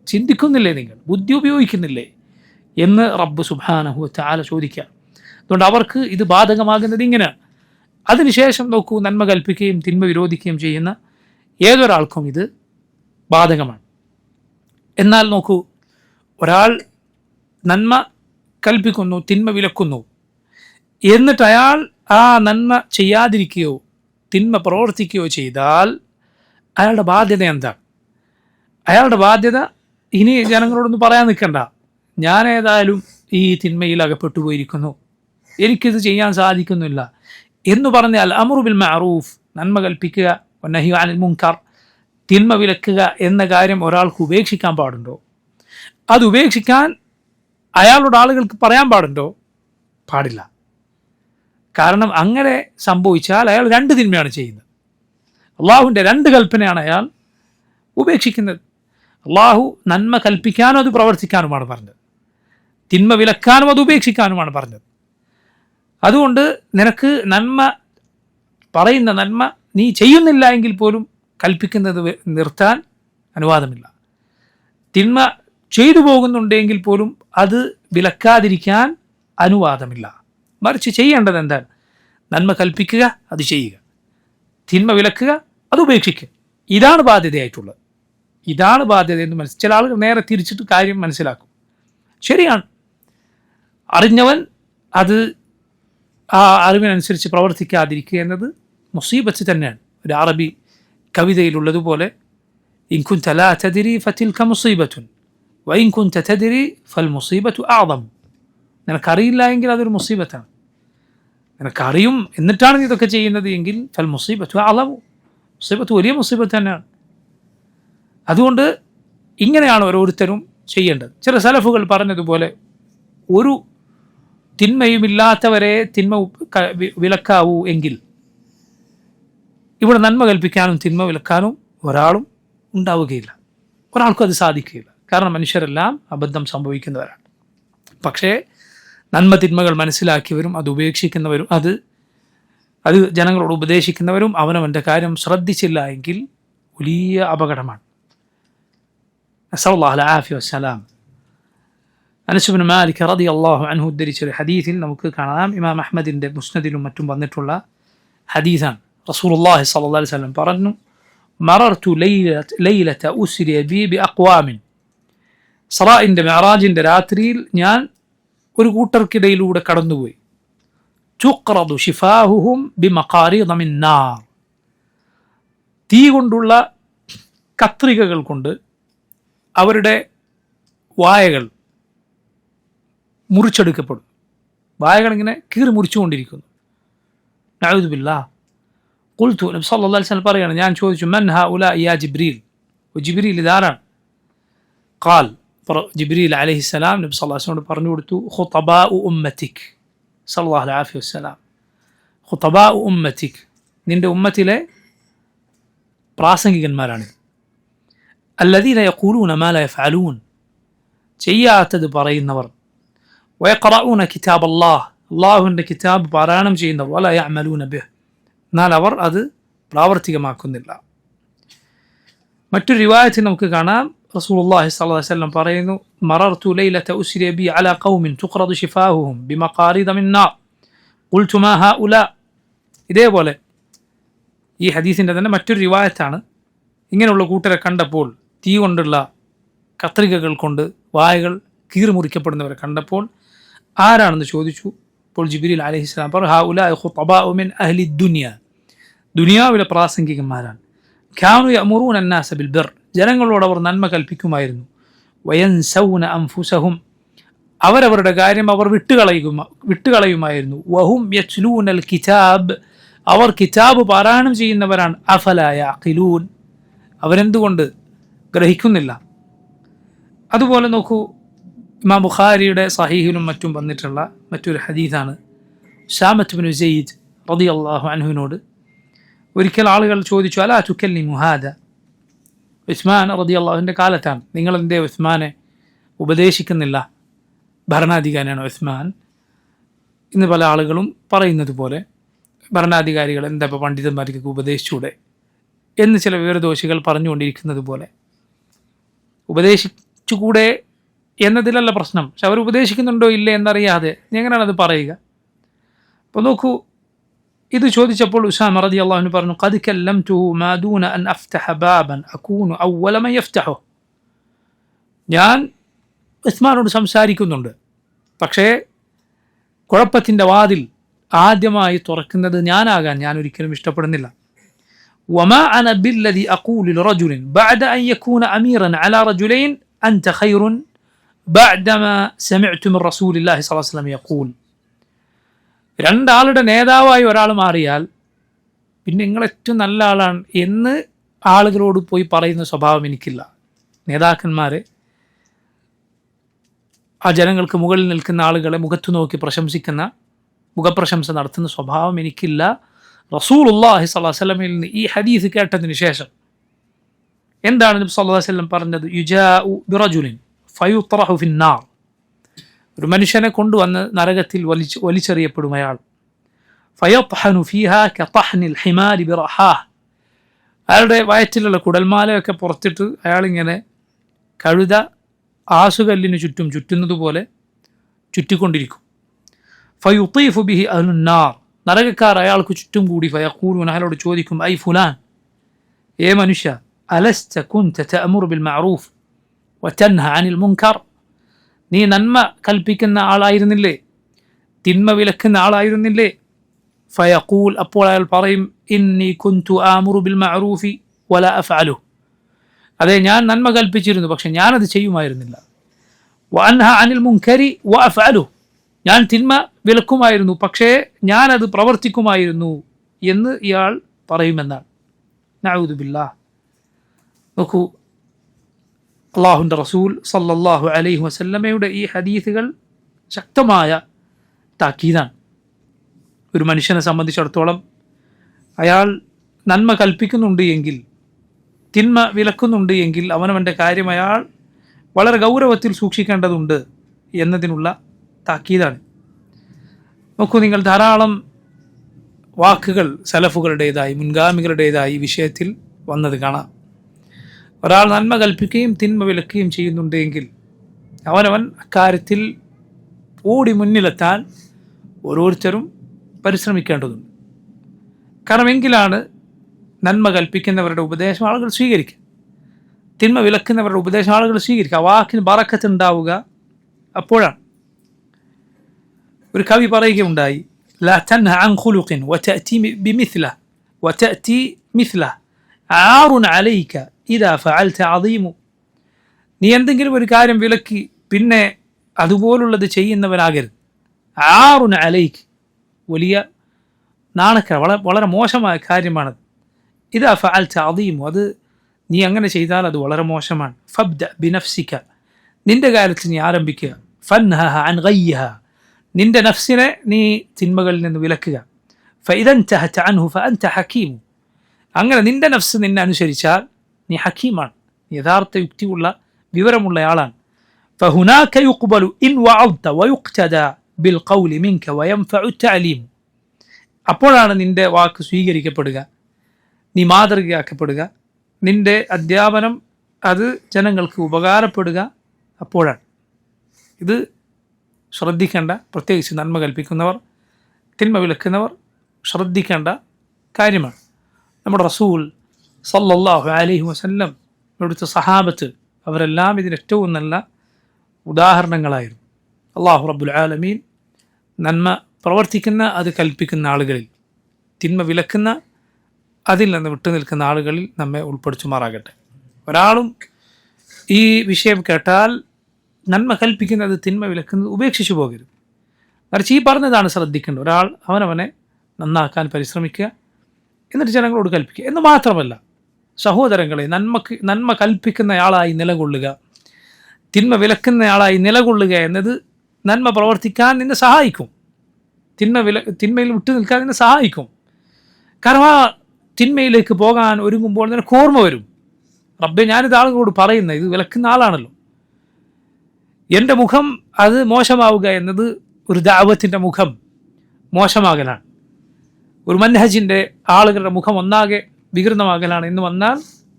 ചിന്തിക്കുന്നില്ലേ, നിങ്ങൾ ബുദ്ധി ഉപയോഗിക്കുന്നില്ലേ എന്ന് റബ്ബ് സുബ്ഹാനഹു വ തആല ചോദിക്കുക. അതുകൊണ്ട് അവർക്ക് ഇത് ബാധകമാകുന്നത് ഇങ്ങനെയാണ്. അതിനുശേഷം നോക്കൂ, നന്മ കൽപ്പിക്കുകയും തിന്മ വിരോധിക്കുകയും ചെയ്യുന്ന ഏതൊരാൾക്കും ഇത് ബാധകമാണ്. എന്നാൽ നോക്കൂ, ഒരാൾ നന്മ കൽപ്പിക്കുന്നു, തിന്മ വിലക്കുന്നു, എന്നിട്ട് അയാൾ ആ നന്മ ചെയ്യാതിരിക്കുകയോ തിന്മ പ്രവർത്തിക്കുകയോ ചെയ്താൽ അയാളുടെ ബാധ്യത എന്താണ്? അയാളുടെ ബാധ്യത ഇനി ജനങ്ങളോടൊന്നും പറയാൻ നിൽക്കണ്ട, ഞാൻ ഏതായാലും ഈ തിന്മയിൽ അകപ്പെട്ടു പോയിരിക്കുന്നു, എനിക്കിത് ചെയ്യാൻ സാധിക്കുന്നില്ല എന്ന് പറഞ്ഞാൽ അമ്രു ബിൽ മഅറൂഫ്, നന്മ കൽപ്പിക്കുക, വനഹി അനിൽ മുൻകർ, തിന്മ വിലക്കുക എന്ന കാര്യം ഒരാൾക്ക് ഉപേക്ഷിക്കാൻ പാടുണ്ടോ? അത് ഉപേക്ഷിക്കാൻ അയാളുടെ ആളുകൾക്ക് പറയാൻ പാടുണ്ടോ? പാടില്ല. കാരണം അങ്ങനെ സംഭവിച്ചാൽ അയാൾ രണ്ട് തിന്മയാണ് ചെയ്യുന്നത്. അള്ളാഹുവിൻ്റെ രണ്ട് കൽപ്പനയാണ് അയാൾ ഉപേക്ഷിക്കുന്നത്. അള്ളാഹു നന്മ കൽപ്പിക്കാനും അത് പ്രവർത്തിക്കാനുമാണ് പറഞ്ഞത്, തിന്മ വിലക്കാനും അത് ഉപേക്ഷിക്കാനുമാണ് പറഞ്ഞത്. അതുകൊണ്ട് നിനക്ക് പറയുന്ന നന്മ നീ ചെയ്യുന്നില്ല എങ്കിൽ പോലും കൽപ്പിക്കുന്നത് നിർത്താൻ അനുവാദമില്ല. തിന്മ ചെയ്തു പോകുന്നുണ്ടെങ്കിൽ പോലും അത് വിലക്കാതിരിക്കാൻ അനുവാദമില്ല. മറിച്ച് ചെയ്യേണ്ടത് എന്താണ്? നന്മ കൽപ്പിക്കുക, അത് ചെയ്യുക, തിന്മ വിലക്കുക, അത് ഉപേക്ഷിക്കുക. ഇതാണ് ബാധ്യതയായിട്ടുള്ളത്. ഇതാണ് ബാധ്യത എന്ന് ചില ആളുകൾ നേരെ തിരിച്ചിട്ട് കാര്യം മനസ്സിലാക്കും. ശരിയാണ്, അറിഞ്ഞവൻ അത് ആ അറിവിനനുസരിച്ച് പ്രവർത്തിക്കാതിരിക്കുക എന്നത് മുസീബത്ത് തന്നെയാണ്. ഒരു അറബി കവിതയിലുള്ളതുപോലെ, ഇൻ കുൻത ലാ തദ്രി ഫതിൽക മുസീബത്തുൻ വഇൻ കുൻത തദ്രി ഫൽ മുസീബത്തു അഅദം. നിനക്കറിയില്ല എങ്കിൽ അതൊരു മുസീബത്താണ്. നിനക്കറിയും എന്നിട്ടാണ് നീ ഇതൊക്കെ ചെയ്യുന്നത് എങ്കിൽ ഫൽ മുസീബത്തു അഅദം, മുസീബത്ത് വലിയ മുസീബത്ത് തന്നെയാണ്. അതുകൊണ്ട് ഇങ്ങനെയാണ് ഓരോരുത്തരും ചെയ്യേണ്ടത്. ചില സലഫുകൾ പറഞ്ഞതുപോലെ, ഒരു തിന്മയുമില്ലാത്തവരെ തിന്മ വിലക്കാവൂ എങ്കിൽ ഇവിടെ നന്മ കൽപ്പിക്കാനും തിന്മ വിലക്കാനും ഒരാളും ഉണ്ടാവുകയില്ല, ഒരാൾക്കും അത് സാധിക്കുകയില്ല. കാരണം മനുഷ്യരെല്ലാം അബദ്ധം സംഭവിക്കുന്നവരാണ്. പക്ഷേ നന്മ തിന്മകൾ മനസ്സിലാക്കിയവരും അത് ഉപേക്ഷിക്കുന്നവരും അത് ജനങ്ങളോട് ഉപദേശിക്കുന്നവരും അവനവൻ്റെ കാര്യം ശ്രദ്ധിച്ചില്ല എങ്കിൽ വലിയ അപകടമാണ്. നസ്അലുല്ലാഹൽ ആഫിയ വസ്സലാം. അനസ് ഇബ്നു മാലിക് റളിയല്ലാഹു അൻഹു ഉദ്ധരിച്ച ഒരു ഹദീസിൽ നമുക്ക് കാണാം, ഇമാം അഹ്മദിൻ്റെ മുസ്നദിലും മറ്റും വന്നിട്ടുള്ള ഹദീസാണ്. റസൂലുള്ളാഹി സ്വല്ലല്ലാഹു അലൈഹി വസല്ലം പറഞ്ഞു, മറർതു ലൈലത ഉസ്രിയ ബി ബിഅഖ്വാമിൻ ഇസ്രാഇന്റെ മിഅ്റാജിന്റെ രാത്രിയിൽ ഞാൻ ഒരു കൂട്ടർക്കിടയിലൂടെ കടന്നുപോയി. തുഖ്റദു ശിഫാഹുഹും ബിമഖാരിദ മിൻ നാർ, തീ കൊണ്ടുള്ള കത്രികകൾ കൊണ്ട് അവരുടെ വായകൾ മുറിച്ചെടുക്കപ്പെടും. വായകൾ ഇങ്ങനെ കീറി മുറിച്ചുകൊണ്ടിരിക്കുന്നു. നഊദു ബില്ലാഹ്. ഖുൽതു, നബി സല്ലല്ലാഹു അലൈഹി വസല്ലം പറയാണ്, ഞാൻ ചോദിച്ചു, മൻ ഹൗലാ യാ ജിബ്രീൽ, ജിബ്രീൽ ഇതാരാണ്? ഖാൽ, ജിബ്രീൽ അലൈഹിസ്സലാം നബി സല്ലല്ലാഹു അലൈഹി വസല്ലം പറഞ്ഞു കൊടുത്തു, ഖുതബാഉ ഉമ്മത്തിക് സല്ലല്ലാഹു അലൈഹി വസല്ലം, ഖുതബാഉ ഉമ്മത്തിക്, നിന്റെ ഉമ്മത്തിലെ പ്രാസംഗികന്മാരാണ്. അല്ലദീന യഖൂലൂന മാ ലാ യഫ്അലൂൻ, ചെയ്യാത്തത് പറയുന്നവർ. വയഖറഊന കിതാബ് അല്ലാഹ്, അല്ലാഹുവിൻ്റെ കിതാബ് പാരായണം ചെയ്യുന്നവർ. വലാ യഅമലൂന ബിഹ്, എന്നാൽ അവർ അത് പ്രാവർത്തികമാക്കുന്നില്ല. മറ്റൊരു റിവായത്തിൽ നമുക്ക് കാണാം, റസൂലുള്ളാഹി സ്വല്ലല്ലാഹു അലൈഹി വസല്ലം പറയുന്നു, മറർതു ലൈലത ഉസ്രിയ ബി അലാ ഖൗമിൻ തുഖ്റദു ശിഫാഹുഹും ബിമഖാരിദ മിൻ നാർ ഖുൽതു മാ ഹൗലാ. ഇതേപോലെ ഈ ഹദീസിൻ്റെ തന്നെ മറ്റൊരു റിവായത്താണ്, ഇങ്ങനെയുള്ള കൂട്ടരെ കണ്ടപ്പോൾ, തീ കൊണ്ടുള്ള കത്രികകൾ കൊണ്ട് വായകൾ കീറിമുറിക്കപ്പെടുന്നവരെ കണ്ടപ്പോൾ ആരാണെന്ന് ചോദിച്ചു. അപ്പോൾ ജിബ്രീൽ അലൈഹിസ്സലാം പറഞ്ഞു, ഹൗലാഇ ഖുതബാഉ മിൻ അഹ്ലി ദുനിയ, ദുനിയാവിലെ പ്രാസംഗികന്മാരാണ്. കാനു യഅ്മുറൂന അന്നാസ ബിൽ ബിർ, ജനങ്ങളോട് അവർ നന്മ കൽപ്പിക്കുമായിരുന്നു. വയൻസൗന അൻഫുസഹും, അവരവരുടെ കാര്യം അവർ വിട്ടുകളയുമായിരുന്നു. വഹും യത്ലൂനൽ കിതാബ്, അവർ കിതാബ് പാരായണം ചെയ്യുന്നവരാണ്. അഫലാ യഅഖിലൂൻ, അവരെന്തുകൊണ്ട് ഗ്രഹിക്കുന്നില്ല? അതുപോലെ നോക്കൂ, ഇമാം ബുഖാരിയുടെ സഹീഹിലും മറ്റും വന്നിട്ടുള്ള മറ്റൊരു ഹദീസാണ്. ഉസാമത്ത് ബിൻ സെയ്ദ് റളിയല്ലാഹു അൻഹുവിനോട് ഒരിക്കൽ ആളുകൾ ചോദിച്ചു, അലാ തുകല്ലിമു ഹാദ, ഉസ്മാൻ റളിയല്ലാഹുവിൻ്റെ കാലത്താണ്, നിങ്ങൾ എന്തേ ഉസ്മാനെ ഉപദേശിക്കുന്നില്ല? ഭരണാധികാരിയാണ് ഉസ്മാൻ. ഇന്ന് പല ആളുകളും പറയുന്നത് പോലെ ഭരണാധികാരികൾ എന്താ ഇപ്പോൾ പണ്ഡിതന്മാർക്കൊക്കെ ഉപദേശിച്ചൂടെ എന്ന് ചില വിവരദോഷികൾ പറഞ്ഞുകൊണ്ടിരിക്കുന്നത് പോലെ. ഉപദേശിച്ചുകൂടെ എന്നതിലല്ല പ്രശ്നം, പക്ഷെ അവർ ഉപദേശിക്കുന്നുണ്ടോ ഇല്ലേ എന്നറിയാതെ എങ്ങനെയാണ് അത് പറയുക? അപ്പോൾ നോക്കൂ, ഇത് ചോദിച്ചപ്പോൾ ഉസാമ റളിയല്ലാഹു അൻഹു പറഞ്ഞു, ഖദ് കല്ലംതുഹു മാ ദൂന അൻ അഫ്തഹ ബാബൻ അകൂനു അവ്വല മൻ യഫ്തഹു, ഞാൻ ഉസ്മാനോട് സംസാരിക്കുന്നുണ്ട്, പക്ഷേ കുഴപ്പത്തിൻ്റെ വാതിൽ ആദ്യമായി തുറക്കുന്നത് ഞാനാകാൻ ഞാൻ ഒരിക്കലും ഇഷ്ടപ്പെടുന്നില്ല. വമാ അന ബില്ലദി അഖൂലു ലിറജുലിൻ ബഅദ അൻ യകൂന അമീറൻ അലാ റജുലൈൻ അൻത ഖൈറുൻ ബഅദമാ സമിഅ്തു മിൻ റസൂലില്ലാഹി സ്വല്ലല്ലാഹു അലൈഹി വസല്ലം യഖൂൽ, രണ്ടാളുടെ നേതാവായി ഒരാൾ മാറിയാൽ പിന്നെ നിങ്ങൾ ഏറ്റവും നല്ല ആളാണ് എന്ന് ആളുകളോട് പോയി പറയുന്ന സ്വഭാവം എനിക്കില്ല. നേതാക്കന്മാർ ആ ജനങ്ങൾക്ക് മുകളിൽ നിൽക്കുന്ന ആളുകളെ മുഖത്തു നോക്കി പ്രശംസിക്കുന്ന, മുഖപ്രശംസ നടത്തുന്ന സ്വഭാവം എനിക്കില്ല. റസൂലുള്ളാഹി സ്വല്ലല്ലാഹു അലൈഹി വസല്ലമയിൽ നിന്ന് ഈ ഹദീസ് കേട്ടതിന് ശേഷം എന്താണ് നബി സല്ലല്ലാഹു അലൈഹി വസല്ലം പറഞ്ഞത്? യുജാഉ ബിറജുലിൻ ഫയുത്രഹു ഫിന്നാർ, ഒരു മനുഷ്യനെ കൊണ്ടുവന്ന് നരകത്തിൽ വലിച്ചെറിയപ്പെടും അയാൾ. ഫയത്ഹനു ഫീഹാ കതഹ്നിൽ ഹിമാരി ബിറഹാഹ്, അയാളുടെ വയറ്റിലുള്ള കുടൽമാലയൊക്കെ പുറത്തിട്ട് അയാളിങ്ങനെ കഴുത ആസുകല്ലിന് ചുറ്റും ചുറ്റുന്നത് പോലെ ചുറ്റിക്കൊണ്ടിരിക്കും. ഫയുതീഫു ബിഹി അഹ്ലുന്നാർ, നരകക്കാർ അയാൾക്ക് ചുറ്റും കൂടി ഫയഖൂലൂന, അയാളോട് ചോദിക്കും, ഐ ഫുലാൻ, ഏ മനുഷ്യ, അലസ്ത കുൻത തഅമുറു ബിൽ മഅറൂഫ് വതൻഹ അനിൽ മുൻകർ, നീ നന്മ കൽപ്പിക്കുന്ന ആളായിരുന്നില്ലേ, തിന്മ വിലക്കുന്ന ആളായിരുന്നില്ലേ? ഫയഖൂൽ, അപ്പോൾ അയാൾ പറയും, ഇന്നി കുൻതു ആമുറു ബിൽ മഅറൂഫി വലാ അഫ്അലു, അതെ ഞാൻ നന്മ കൽപ്പിച്ചിരുന്നു പക്ഷെ ഞാനത് ചെയ്യുമായിരുന്നില്ല. വഅൻഹ അനിൽ മുൻകരി വഅഫ്അലു, ഞാൻ തിന്മ വിലക്കുമായിരുന്നു പക്ഷേ ഞാനത് പ്രവർത്തിക്കുമായിരുന്നു എന്ന് ഇയാൾ പറയുമെന്നാണ്. നഊദു ബില്ലാഹ്. നോക്കൂ, അല്ലാഹുവിൻ്റെ റസൂൽ സല്ലല്ലാഹു അലൈഹി വസല്ലമയുടെ ഈ ഹദീസുകൾ ശക്തമായ താക്കീതാണ്. ഒരു മനുഷ്യനെ സംബന്ധിച്ചിടത്തോളം അയാൾ നന്മ കൽപ്പിക്കുന്നുണ്ട് എങ്കിൽ, തിന്മ വിലക്കുന്നുണ്ട് എങ്കിൽ അവനവൻ്റെ കാര്യം അയാൾ വളരെ ഗൗരവത്തിൽ സൂക്ഷിക്കേണ്ടതുണ്ട് എന്നതിനുള്ള താക്കീതാണ്. നോക്കൂ, നിങ്ങൾ ധാരാളം വാക്കുകൾ സലഫുകളുടേതായി, മുൻഗാമികളുടേതായി ഈ വിഷയത്തിൽ വന്നത് കാണാം. ഒരാൾ നന്മ കൽപ്പിക്കുകയും തിന്മ വിലക്കുകയും ചെയ്യുന്നുണ്ട് എങ്കിൽ അവനവൻ അക്കാര്യത്തിൽ ഓടി മുന്നിലെത്താൻ ഓരോരുത്തരും പരിശ്രമിക്കേണ്ടതുണ്ട്. കാരണം എങ്കിലാണ് നന്മ കൽപ്പിക്കുന്നവരുടെ ഉപദേശം ആളുകൾ സ്വീകരിക്കുക. തിന്മ വിലക്കുന്നവരുടെ ഉപദേശം ആളുകൾ സ്വീകരിക്കുക, വാക്കിന് ബറക്കത്ത് ഉണ്ടാവുക അപ്പോഴാണ്. ഒരു കവി പറയുകയുണ്ടായി, ലാ തൻഹ അൻ ഖുലുഖിൻ വതഅതി ബിമിസ്ലിഹി വതഅതി മിസ്ലിഹി ആറുൻ അലൈക ഇദാ ഫഅൽത അദീമു. നീ എന്തെങ്കിലും ഒരു കാര്യം വിലക്കി പിന്നെ അതുപോലുള്ളത് ചെയ്യുന്നവനാകരുത്. ആറുൻ അലൈക്ക്, വലിയ നാണക്കേട്, വളരെ മോശമായ കാര്യമാണത്. ഇദാ ഫഅൽത അദീമു, അത് നീ അങ്ങനെ ചെയ്താൽ അത് വളരെ മോശമാണ്. ഫബ്ദ ബിനഫ്സിക, നിന്റെ കാര്യത്തിൽ നീ ആരംഭിക്കുക. ഫൻഹഹ അൻ ഗയ്യിഹ, നിന്റെ നഫ്സിനെ നീ തിന്മകളിൽ നിന്ന് വിലക്കുക. ഫഇദ ഇൻതഹത അൻഹു ഫഅൻത ഹകീമു, അങ്ങനെ നിന്റെ നഫ്സ് നിന്നെ അനുസരിച്ചാൽ നീ ഹക്കീമാണ്, യഥാർത്ഥ യുക്തിയുള്ള വിവരമുള്ളയാളാണ്. ഫഹുനാക യുഖ്ബലു ഇൻ വഅദ്ത വയുഖ്തദ ബിൽഖൗലി മിൻക വയൻഫഉ തഅലീം, അപ്പോഴാണ് നിന്റെ വാക്ക് സ്വീകരിക്കപ്പെടുക, നീ മാതൃകയാക്കപ്പെടുക, നിന്റെ അധ്യാപനം അത് ജനങ്ങൾക്ക് ഉപകാരപ്പെടുക അപ്പോഴാണ്. ഇത് ശ്രദ്ധിക്കേണ്ട, പ്രത്യേകിച്ച് നന്മ കൽപ്പിക്കുന്നവർ തിന്മ വിലക്കുന്നവർ ശ്രദ്ധിക്കേണ്ട കാര്യമാണ്. നമ്മുടെ റസൂൽ സല്ലല്ലാഹു അലൈഹി വസല്ലം, ഇവിടുത്തെ സഹാബത്ത്, അവരെല്ലാം ഇതിന് ഏറ്റവും നല്ല ഉദാഹരണങ്ങളായിരുന്നു. അല്ലാഹു റബ്ബുൽ ആലമീൻ നന്മ പ്രവർത്തിക്കുന്ന, അത് കൽപ്പിക്കുന്ന ആളുകളിൽ, തിന്മ വിലക്കുന്ന, അതിൽ നിന്ന് വിട്ടുനിൽക്കുന്ന ആളുകളിൽ നമ്മെ ഉൾപ്പെടുത്തുമാറാകട്ടെ. ഒരാളും ഈ വിഷയം കേട്ടാൽ നന്മ കൽപ്പിക്കുന്നത് തിന്മ വിലക്കുന്നത് ഉപേക്ഷിച്ചു പോകരുത്. മറിച്ച് ഈ പറഞ്ഞതാണ് ശ്രദ്ധിക്കേണ്ടത്. ഒരാൾ അവനവനെ നന്നാക്കാൻ പരിശ്രമിക്കുക, എന്നിട്ട് ജനങ്ങളോട് കൽപ്പിക്കുക എന്ന് മാത്രമല്ല, സഹോദരങ്ങളെ, നന്മ കൽപ്പിക്കുന്നയാളായി നിലകൊള്ളുക, തിന്മ വിലക്കുന്നയാളായി നിലകൊള്ളുക എന്നത് നന്മ പ്രവർത്തിക്കാൻ നിന്നെ സഹായിക്കും, തിന്മയിൽ വിട്ടു നിൽക്കാൻ നിന്നെ സഹായിക്കും. കാരണം ആ തിന്മയിലേക്ക് പോകാൻ ഒരുങ്ങുമ്പോൾ നിനക്ക് ഓർമ്മ വരും, റബ്ബെ, ഞാനിത് ആളുകളോട് പറയുന്നത്, ഇത് വിലക്കുന്ന ആളാണല്ലോ, എൻ്റെ മുഖം അത് മോശമാവുക എന്നത് ഒരു ദഅവത്തിൻ്റെ മുഖം മോശമാകലാണ്, ഒരു മൻഹജിൻ്റെ ആളുകളുടെ മുഖം ഒന്നാകെ വികൃതമാകലാണ് എന്ന് വന്നാൽ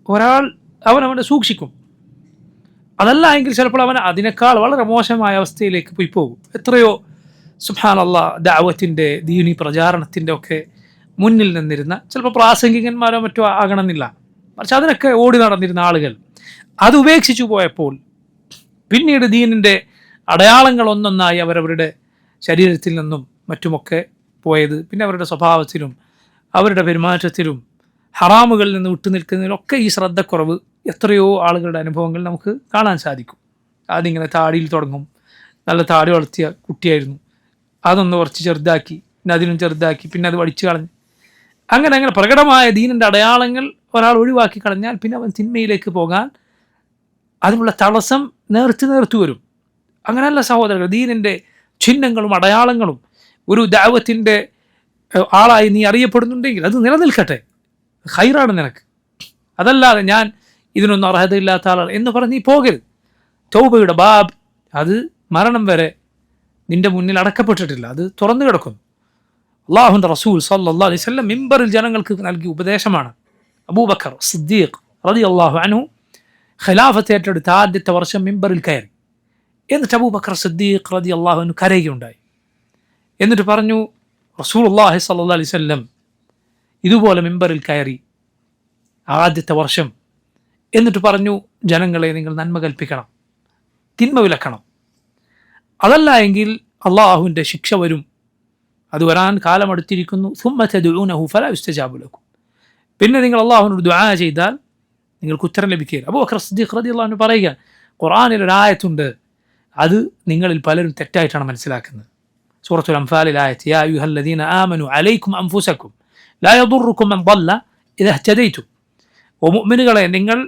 ഒരാൾ അവനവനെ സൂക്ഷിക്കും. അതല്ല എങ്കിൽ ചിലപ്പോൾ അവൻ അതിനേക്കാൾ വളരെ മോശമായ അവസ്ഥയിലേക്ക് പോയി പോകും. എത്രയോ സുബ്ഹാനല്ലാഹ് ദഅവത്തിൻ്റെ, ദീനി പ്രചാരണത്തിൻ്റെ ഒക്കെ മുന്നിൽ നിന്നിരുന്ന ചിലപ്പോൾ പ്രാസംഗികന്മാരോ മറ്റോ ആകണമെന്നില്ല, മറിച്ച് അതിനൊക്കെ ഓടി നടന്നിരുന്ന ആളുകൾ അത് ഉപേക്ഷിച്ചു പോയപ്പോൾ പിന്നീട് ദീനിൻ്റെ അടയാളങ്ങൾ ഒന്നൊന്നായി അവരവരുടെ ശരീരത്തിൽ നിന്നും മറ്റുമൊക്കെ പോയത്, പിന്നെ അവരുടെ സ്വഭാവത്തിലും അവരുടെ പെരുമാറ്റത്തിലും ഹറാമുകളിൽ നിന്ന് വിട്ടുനിൽക്കുന്നതിലൊക്കെ ഈ ശ്രദ്ധക്കുറവ് എത്രയോ ആളുകളുടെ അനുഭവങ്ങൾ നമുക്ക് കാണാൻ സാധിക്കും. അതിങ്ങനെ താടിയിൽ തുടങ്ങും, നല്ല താടി വളർത്തിയ കുട്ടിയായിരുന്നു, അതൊന്ന് കുറച്ച് ചെറുതാക്കി, പിന്നെ അതിനും ചെറുതാക്കി, പിന്നെ അത് വടിച്ചു കളഞ്ഞ്, അങ്ങനെ പ്രകടമായ ദീനിൻ്റെ അടയാളങ്ങൾ ഒരാൾ ഒഴിവാക്കി കളഞ്ഞാൽ പിന്നെ അവൻ തിന്മയിലേക്ക് പോകാൻ അതിനുള്ള തടസ്സം നേർത്തു വരും. അങ്ങനെയല്ല സഹോദരങ്ങൾ, ദീനിൻ്റെ ചിഹ്നങ്ങളും അടയാളങ്ങളും ഒരു ദഅവത്തിൻ്റെ ആളായി നീ അറിയപ്പെടുന്നുണ്ടെങ്കിൽ അത് നിലനിൽക്കട്ടെ, ഖൈറാണ് നിനക്ക്. അതല്ലാതെ ഞാൻ ഇതിനൊന്നും അർഹതയില്ലാത്ത ആളാണ് എന്ന് പറഞ്ഞ് നീ പോകരുത്. തൗബയുടെ ബാബ് അത് മരണം വരെ നിന്റെ മുന്നിൽ അടക്കപ്പെട്ടിട്ടില്ല, അത് തുറന്നു കിടക്കുന്നു. അല്ലാഹുവിൻ്റെ റസൂൽ സല്ലല്ലാഹു അലൈഹി വസല്ലം മിമ്പറിൽ ജനങ്ങൾക്ക് നൽകിയ ഉപദേശമാണ്. അബൂബക്കർ സിദ്ദീഖ് റളിയല്ലാഹു അൻഹു ഖിലാഫത്ത് ഏറ്റെടുത്ത ആദ്യത്തെ വർഷം മിമ്പറിൽ കയറി. എന്നിട്ട് അബൂബക്കർ സിദ്ദീഖ് റളിയല്ലാഹു അൻഹു കരയുകയുണ്ടായി. എന്നിട്ട് പറഞ്ഞു, റസൂലുള്ളാഹി സ്വല്ലല്ലാഹു അലൈഹി വസല്ലം ഇതുപോലെ മിമ്പറിൽ കയറി ആദ്യത്തെ വർഷം, എന്നിട്ട് പറഞ്ഞു, ജനങ്ങളെ നിങ്ങൾ നന്മ കൽപ്പിക്കണം, തിന്മ വിലക്കണം, അതല്ല എങ്കിൽ അള്ളാഹുവിൻ്റെ ശിക്ഷ വരും, അത് വരാൻ കാലമെടുത്തിരിക്കുന്നു. സുമ്മ തദ്ഉനഹു ഫലാ യുസ്തജാബു ലക്കും, പിന്നെ നിങ്ങൾ അള്ളാഹുവിനോട് ദുആ ചെയ്താൽ നിങ്ങൾക്ക് ഉത്തരം ലഭിക്കുകയില്ല. അബൂബക്കർ സിദ്ദീഖ് റളിയല്ലാഹു അൻഹു പറയുക, ഖുർആനിൽ ഒരു ആയത്തുണ്ട്, അത് നിങ്ങളിൽ പലരും തെറ്റായിട്ടാണ് മനസ്സിലാക്കുന്നത്. സൂറത്തുൽ അൻഫാലിൽ ആയത്ത്, യാ അയ്യുഹല്ലദീന ആമനു അലൈക്കും അൻഫുസക്കും ലാ യദുറുക്കും മൻ ളല്ല ഇദാ ഇഹ്തദൈതും. ഓ മുഅ്മിനുകളെ, നിങ്ങൾ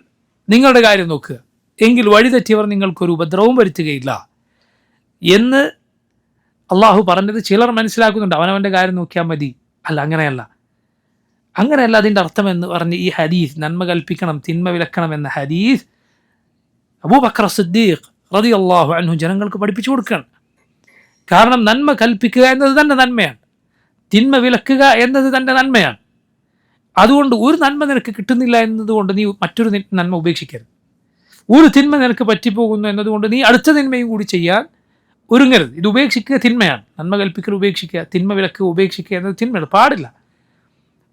നിങ്ങളുടെ കാര്യം നോക്കുക, എങ്കിൽ വഴിതെറ്റിയവർ നിങ്ങൾക്കൊരു ഉപദ്രവവും വരുത്തുകയില്ല എന്ന് അള്ളാഹു പറഞ്ഞത് ചിലർ മനസ്സിലാക്കുന്നുണ്ട്. അവനവൻ്റെ കാര്യം നോക്കിയാൽ മതി. അല്ല, അങ്ങനെയല്ല. അതിൻ്റെ അർത്ഥമെന്ന് പറഞ്ഞ് ഈ ഹദീസ്, നന്മ കൽപ്പിക്കണം തിന്മ വിലക്കണം എന്ന ഹദീസ് അബൂബക്കർ സിദ്ദീഖ് റളിയല്ലാഹു അൻഹു ജനങ്ങൾക്ക് പഠിപ്പിച്ചു കൊടുക്കുകയാണ്. കാരണം നന്മ കൽപ്പിക്കുക എന്നത് തന്നെ നന്മയാണ്, തിന്മ വിലക്കുക എന്നത് തന്നെ നന്മയാണ്. അതുകൊണ്ട് ഒരു നന്മ നിനക്ക് കിട്ടുന്നില്ല എന്നതുകൊണ്ട് നീ മറ്റൊരു നന്മ ഉപേക്ഷിക്കരുത്. ഒരു തിന്മ നിനക്ക് പറ്റിപ്പോകുന്നു എന്നതുകൊണ്ട് നീ അടുത്ത തിന്മയും കൂടി ചെയ്യാൻ ഒരുങ്ങരുത്. ഇത് ഉപേക്ഷിക്കുക തിന്മയാണ്. നന്മ കൽപ്പിക്കൽ ഉപേക്ഷിക്കുക, തിന്മ വിലക്കുക ഉപേക്ഷിക്കുക എന്നത് തിന്മയാണ്, പാടില്ല.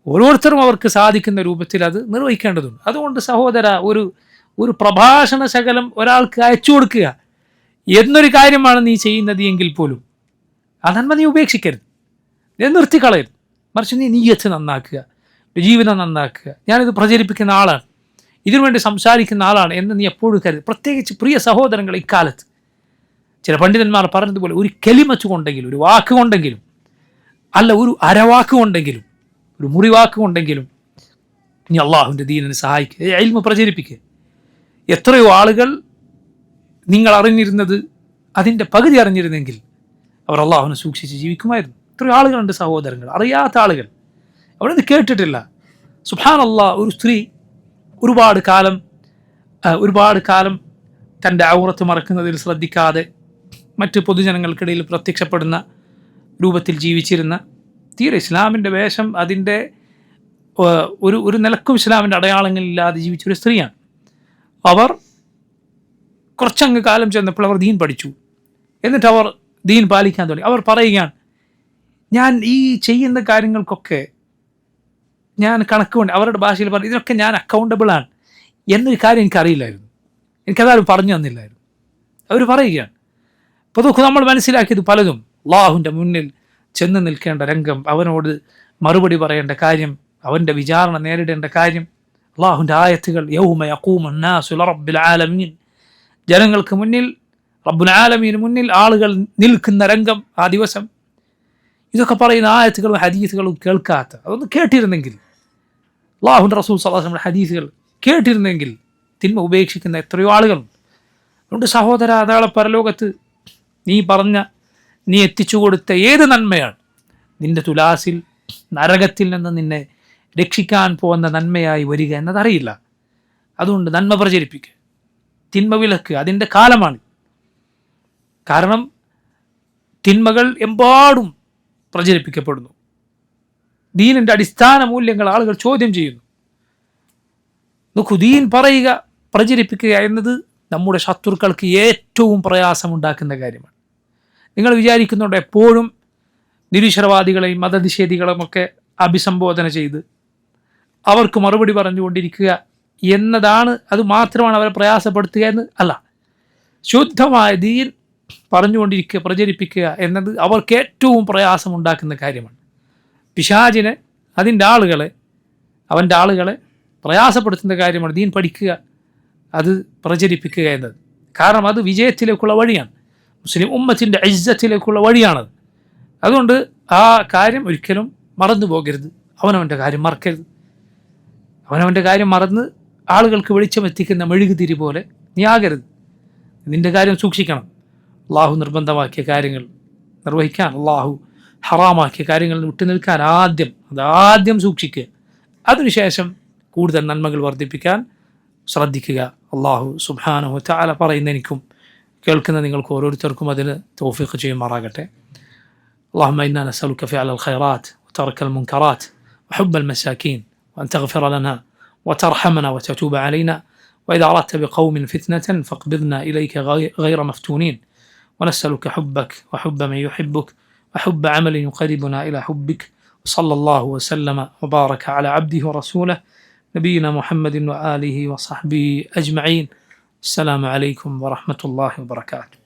ഓരോരുത്തരും അവർക്ക് സാധിക്കുന്ന രൂപത്തിൽ അത് നിർവഹിക്കേണ്ടതുണ്ട്. അതുകൊണ്ട് സഹോദര, ഒരു പ്രഭാഷണ ശകലം ഒരാൾക്ക് അയച്ചു കൊടുക്കുക എന്നൊരു കാര്യമാണ് നീ ചെയ്യുന്നത് എങ്കിൽ പോലും ആ നന്മ നീ ഉപേക്ഷിക്കരുത്, നീ നിർത്തിക്കളയരുത്. മറിച്ച് നീ നീയത്ത് നന്നാക്കുക, ജീവിതം നന്നാക്കുക. ഞാനിത് പ്രചരിപ്പിക്കുന്ന ആളാണ്, ഇതിനുവേണ്ടി സംസാരിക്കുന്ന ആളാണ് എന്ന് നീ എപ്പോഴും കരുത്. പ്രത്യേകിച്ച് പ്രിയ സഹോദരങ്ങൾ, ഇക്കാലത്ത് ചില പണ്ഡിതന്മാർ പറഞ്ഞതുപോലെ ഒരു കെലിമത്ത് കൊണ്ടെങ്കിലും, ഒരു വാക്ക് കൊണ്ടെങ്കിലും, അല്ല ഒരു അരവാക്ക് കൊണ്ടെങ്കിലും, ഒരു മുറിവാക്ക് കൊണ്ടെങ്കിലും നീ അള്ളാഹുവിൻ്റെ ദീനിനെ സഹായിക്കുക, ഇൽമ പ്രചരിപ്പിക്കുക. എത്രയോ ആളുകൾ നിങ്ങൾ അറിഞ്ഞിരുന്നത് അതിൻ്റെ പകുതി അറിഞ്ഞിരുന്നെങ്കിൽ അവർ അള്ളാഹുവിനെ സൂക്ഷിച്ച് ജീവിക്കുമായിരുന്നു. എത്രയോ ആളുകളുണ്ട് സഹോദരങ്ങൾ, അറിയാത്ത ആളുകൾ, അവരത് കേട്ടിട്ടില്ല. സുബ്ഹാനല്ലാഹ്, ഒരു സ്ത്രീ ഒരുപാട് കാലം തൻ്റെ ഔറത്ത് മറക്കുന്നതിൽ ശ്രദ്ധിക്കാതെ മറ്റ് പൊതുജനങ്ങൾക്കിടയിൽ പ്രത്യക്ഷപ്പെടുന്ന രൂപത്തിൽ ജീവിച്ചിരുന്ന, തീരെ ഇസ്ലാമിൻ്റെ വേഷം അതിൻ്റെ ഒരു നിലക്കും ഇസ്ലാമിൻ്റെ അടയാളങ്ങളില്ലാതെ ജീവിച്ചൊരു സ്ത്രീയാണ്. അവർ കുറച്ചങ്ങ് കാലം ചെന്നപ്പോൾ അവർ ദീൻ പഠിച്ചു. എന്നിട്ട് അവർ ദീൻ പാലിക്കാൻ തുടങ്ങി. അവർ പറയുകയാണ്, ഞാൻ ഈ ചെയ്യുന്ന കാര്യങ്ങൾക്കൊക്കെ ഞാൻ കണക്ക് കൊണ്ട്, അവരുടെ ഭാഷയിൽ പറഞ്ഞു, ഇതിനൊക്കെ ഞാൻ അക്കൗണ്ടബിളാണ് എന്നൊരു കാര്യം എനിക്കറിയില്ലായിരുന്നു, എനിക്കതാരും പറഞ്ഞു തന്നില്ലായിരുന്നു. അവർ പറയുകയാണ്. അപ്പോൾ നോക്കൂ, നമ്മൾ മനസ്സിലാക്കിയത് പലതും അല്ലാഹുവിൻ്റെ മുന്നിൽ ചെന്ന് നിൽക്കേണ്ട രംഗം, അവനോട് മറുപടി പറയേണ്ട കാര്യം, അവൻ്റെ വിചാരണ നേരിടേണ്ട കാര്യം, അല്ലാഹുവിൻ്റെ ആയത്തുകൾ, യൗമ യഖൂമുൻ നാസു ലിറബ്ബിൽ ആലമീൻ, ജനങ്ങൾക്ക് മുന്നിൽ, റബ്ബുൽ ആലമീന് മുന്നിൽ ആളുകൾ നിൽക്കുന്ന രംഗം, ആ ദിവസം. ഇതൊക്കെ പറയുന്ന ആയത്തുകളും ഹദീസുകളും കേൾക്കാത്ത, അതൊന്ന് കേട്ടിരുന്നെങ്കിൽ, അല്ലാഹുവിൻ്റെ റസൂൽ സ്വല്ലല്ലാഹു അലൈഹി വസല്ലം ഹദീസുകൾ കേട്ടിരുന്നെങ്കിൽ തിന്മ ഉപേക്ഷിക്കുന്ന എത്രയോ ആളുകളുണ്ട്. അതുകൊണ്ട് സഹോദര, നാളെ പരലോകത്ത് നീ എത്തിച്ചു കൊടുത്ത ഏത് നന്മയാണ് നിന്റെ തുലാസിൽ നരകത്തിൽ നിന്ന് നിന്നെ രക്ഷിക്കാൻ പോകുന്ന നന്മയായി വരിക എന്നതറിയില്ല. അതുകൊണ്ട് നന്മ പ്രചരിപ്പിക്കുക, തിന്മ വിലക്കുക. അതിൻ്റെ കാലമാണ്. കാരണം തിന്മകൾ എമ്പാടും പ്രചരിപ്പിക്കപ്പെടുന്നു. ദീനിൻ്റെ അടിസ്ഥാന മൂല്യങ്ങൾ ആളുകൾ ചോദ്യം ചെയ്യുന്നു. നോക്കൂ, ദീൻ പറയുക, പ്രചരിപ്പിക്കുക എന്നത് നമ്മുടെ ശത്രുക്കൾക്ക് ഏറ്റവും പ്രയാസമുണ്ടാക്കുന്ന കാര്യമാണ്. നിങ്ങൾ വിചാരിക്കുന്നുണ്ട് എപ്പോഴും നിരീശ്വരവാദികളെയും മതനിഷേധികളുമൊക്കെ അഭിസംബോധന ചെയ്ത് അവർക്ക് മറുപടി പറഞ്ഞുകൊണ്ടിരിക്കുക എന്നതാണ്, അത് മാത്രമാണ് അവരെ പ്രയാസപ്പെടുത്തുക എന്ന് അല്ല. ശുദ്ധമായ ദീൻ പറഞ്ഞുകൊണ്ടിരിക്കുക, പ്രചരിപ്പിക്കുക എന്നത് അവർക്ക് ഏറ്റവും പ്രയാസമുണ്ടാക്കുന്ന കാര്യമാണ്. പിശാചിനെ, അവൻ്റെ ആളുകളെ പ്രയാസപ്പെടുത്തുന്ന കാര്യമാണ് ദീൻ പഠിക്കുക, അത് പ്രചരിപ്പിക്കുക എന്നത്. കാരണം അത് വിജയത്തിലേക്കുള്ള വഴിയാണ്, മുസ്ലിം ഉമ്മത്തിൻ്റെ ഇസ്സത്തിലേക്കുള്ള വഴിയാണത്. അതുകൊണ്ട് ആ കാര്യം ഒരിക്കലും മറന്നു പോകരുത്. അവനവൻ്റെ കാര്യം മറക്കരുത്. അവനവൻ്റെ കാര്യം മറന്ന് ആളുകൾക്ക് വെളിച്ചമെത്തിക്കുന്ന മെഴുകുതിരി പോലെ നീ ആകരുത്. നിൻ്റെ കാര്യം സൂക്ഷിക്കണം. അള്ളാഹു നിർബന്ധമാക്കിയ കാര്യങ്ങൾ നിർവഹിക്കാൻ, അള്ളാഹു ഹറാമാക്കിയ കാര്യങ്ങളിൽ വിട്ടുനിൽക്കാൻ ആദ്യം സൂക്ഷിക്കുക. അതിനുശേഷം കൂടുതൽ നന്മകൾ വർദ്ധിപ്പിക്കാൻ ശ്രദ്ധിക്കുക. അള്ളാഹു സുബ്ഹാനഹു വ തആല പറയുന്ന എനിക്കും കേൾക്കുന്ന നിങ്ങൾക്ക് ഓരോരുത്തർക്കും അതിന് തൗഫീഖ് ചെയ്യുമാറാകട്ടെ. اللهم إنا نسألك فعل الخيرات وترك المنكرات وحب المساكين وأن تغفر لنا وترحمنا وتتوب علينا وإذا أردت بقوم فتنة فاقبضنا إليك غير مفتونين ونسألك حبك وحب من يحبك وحب عمل يقربنا إلى حبك وصلى الله وسلم وبارك على عبده ورسوله نبينا محمد وآله وصحبه أجمعين. السلام عليكم ورحمة الله وبركاته.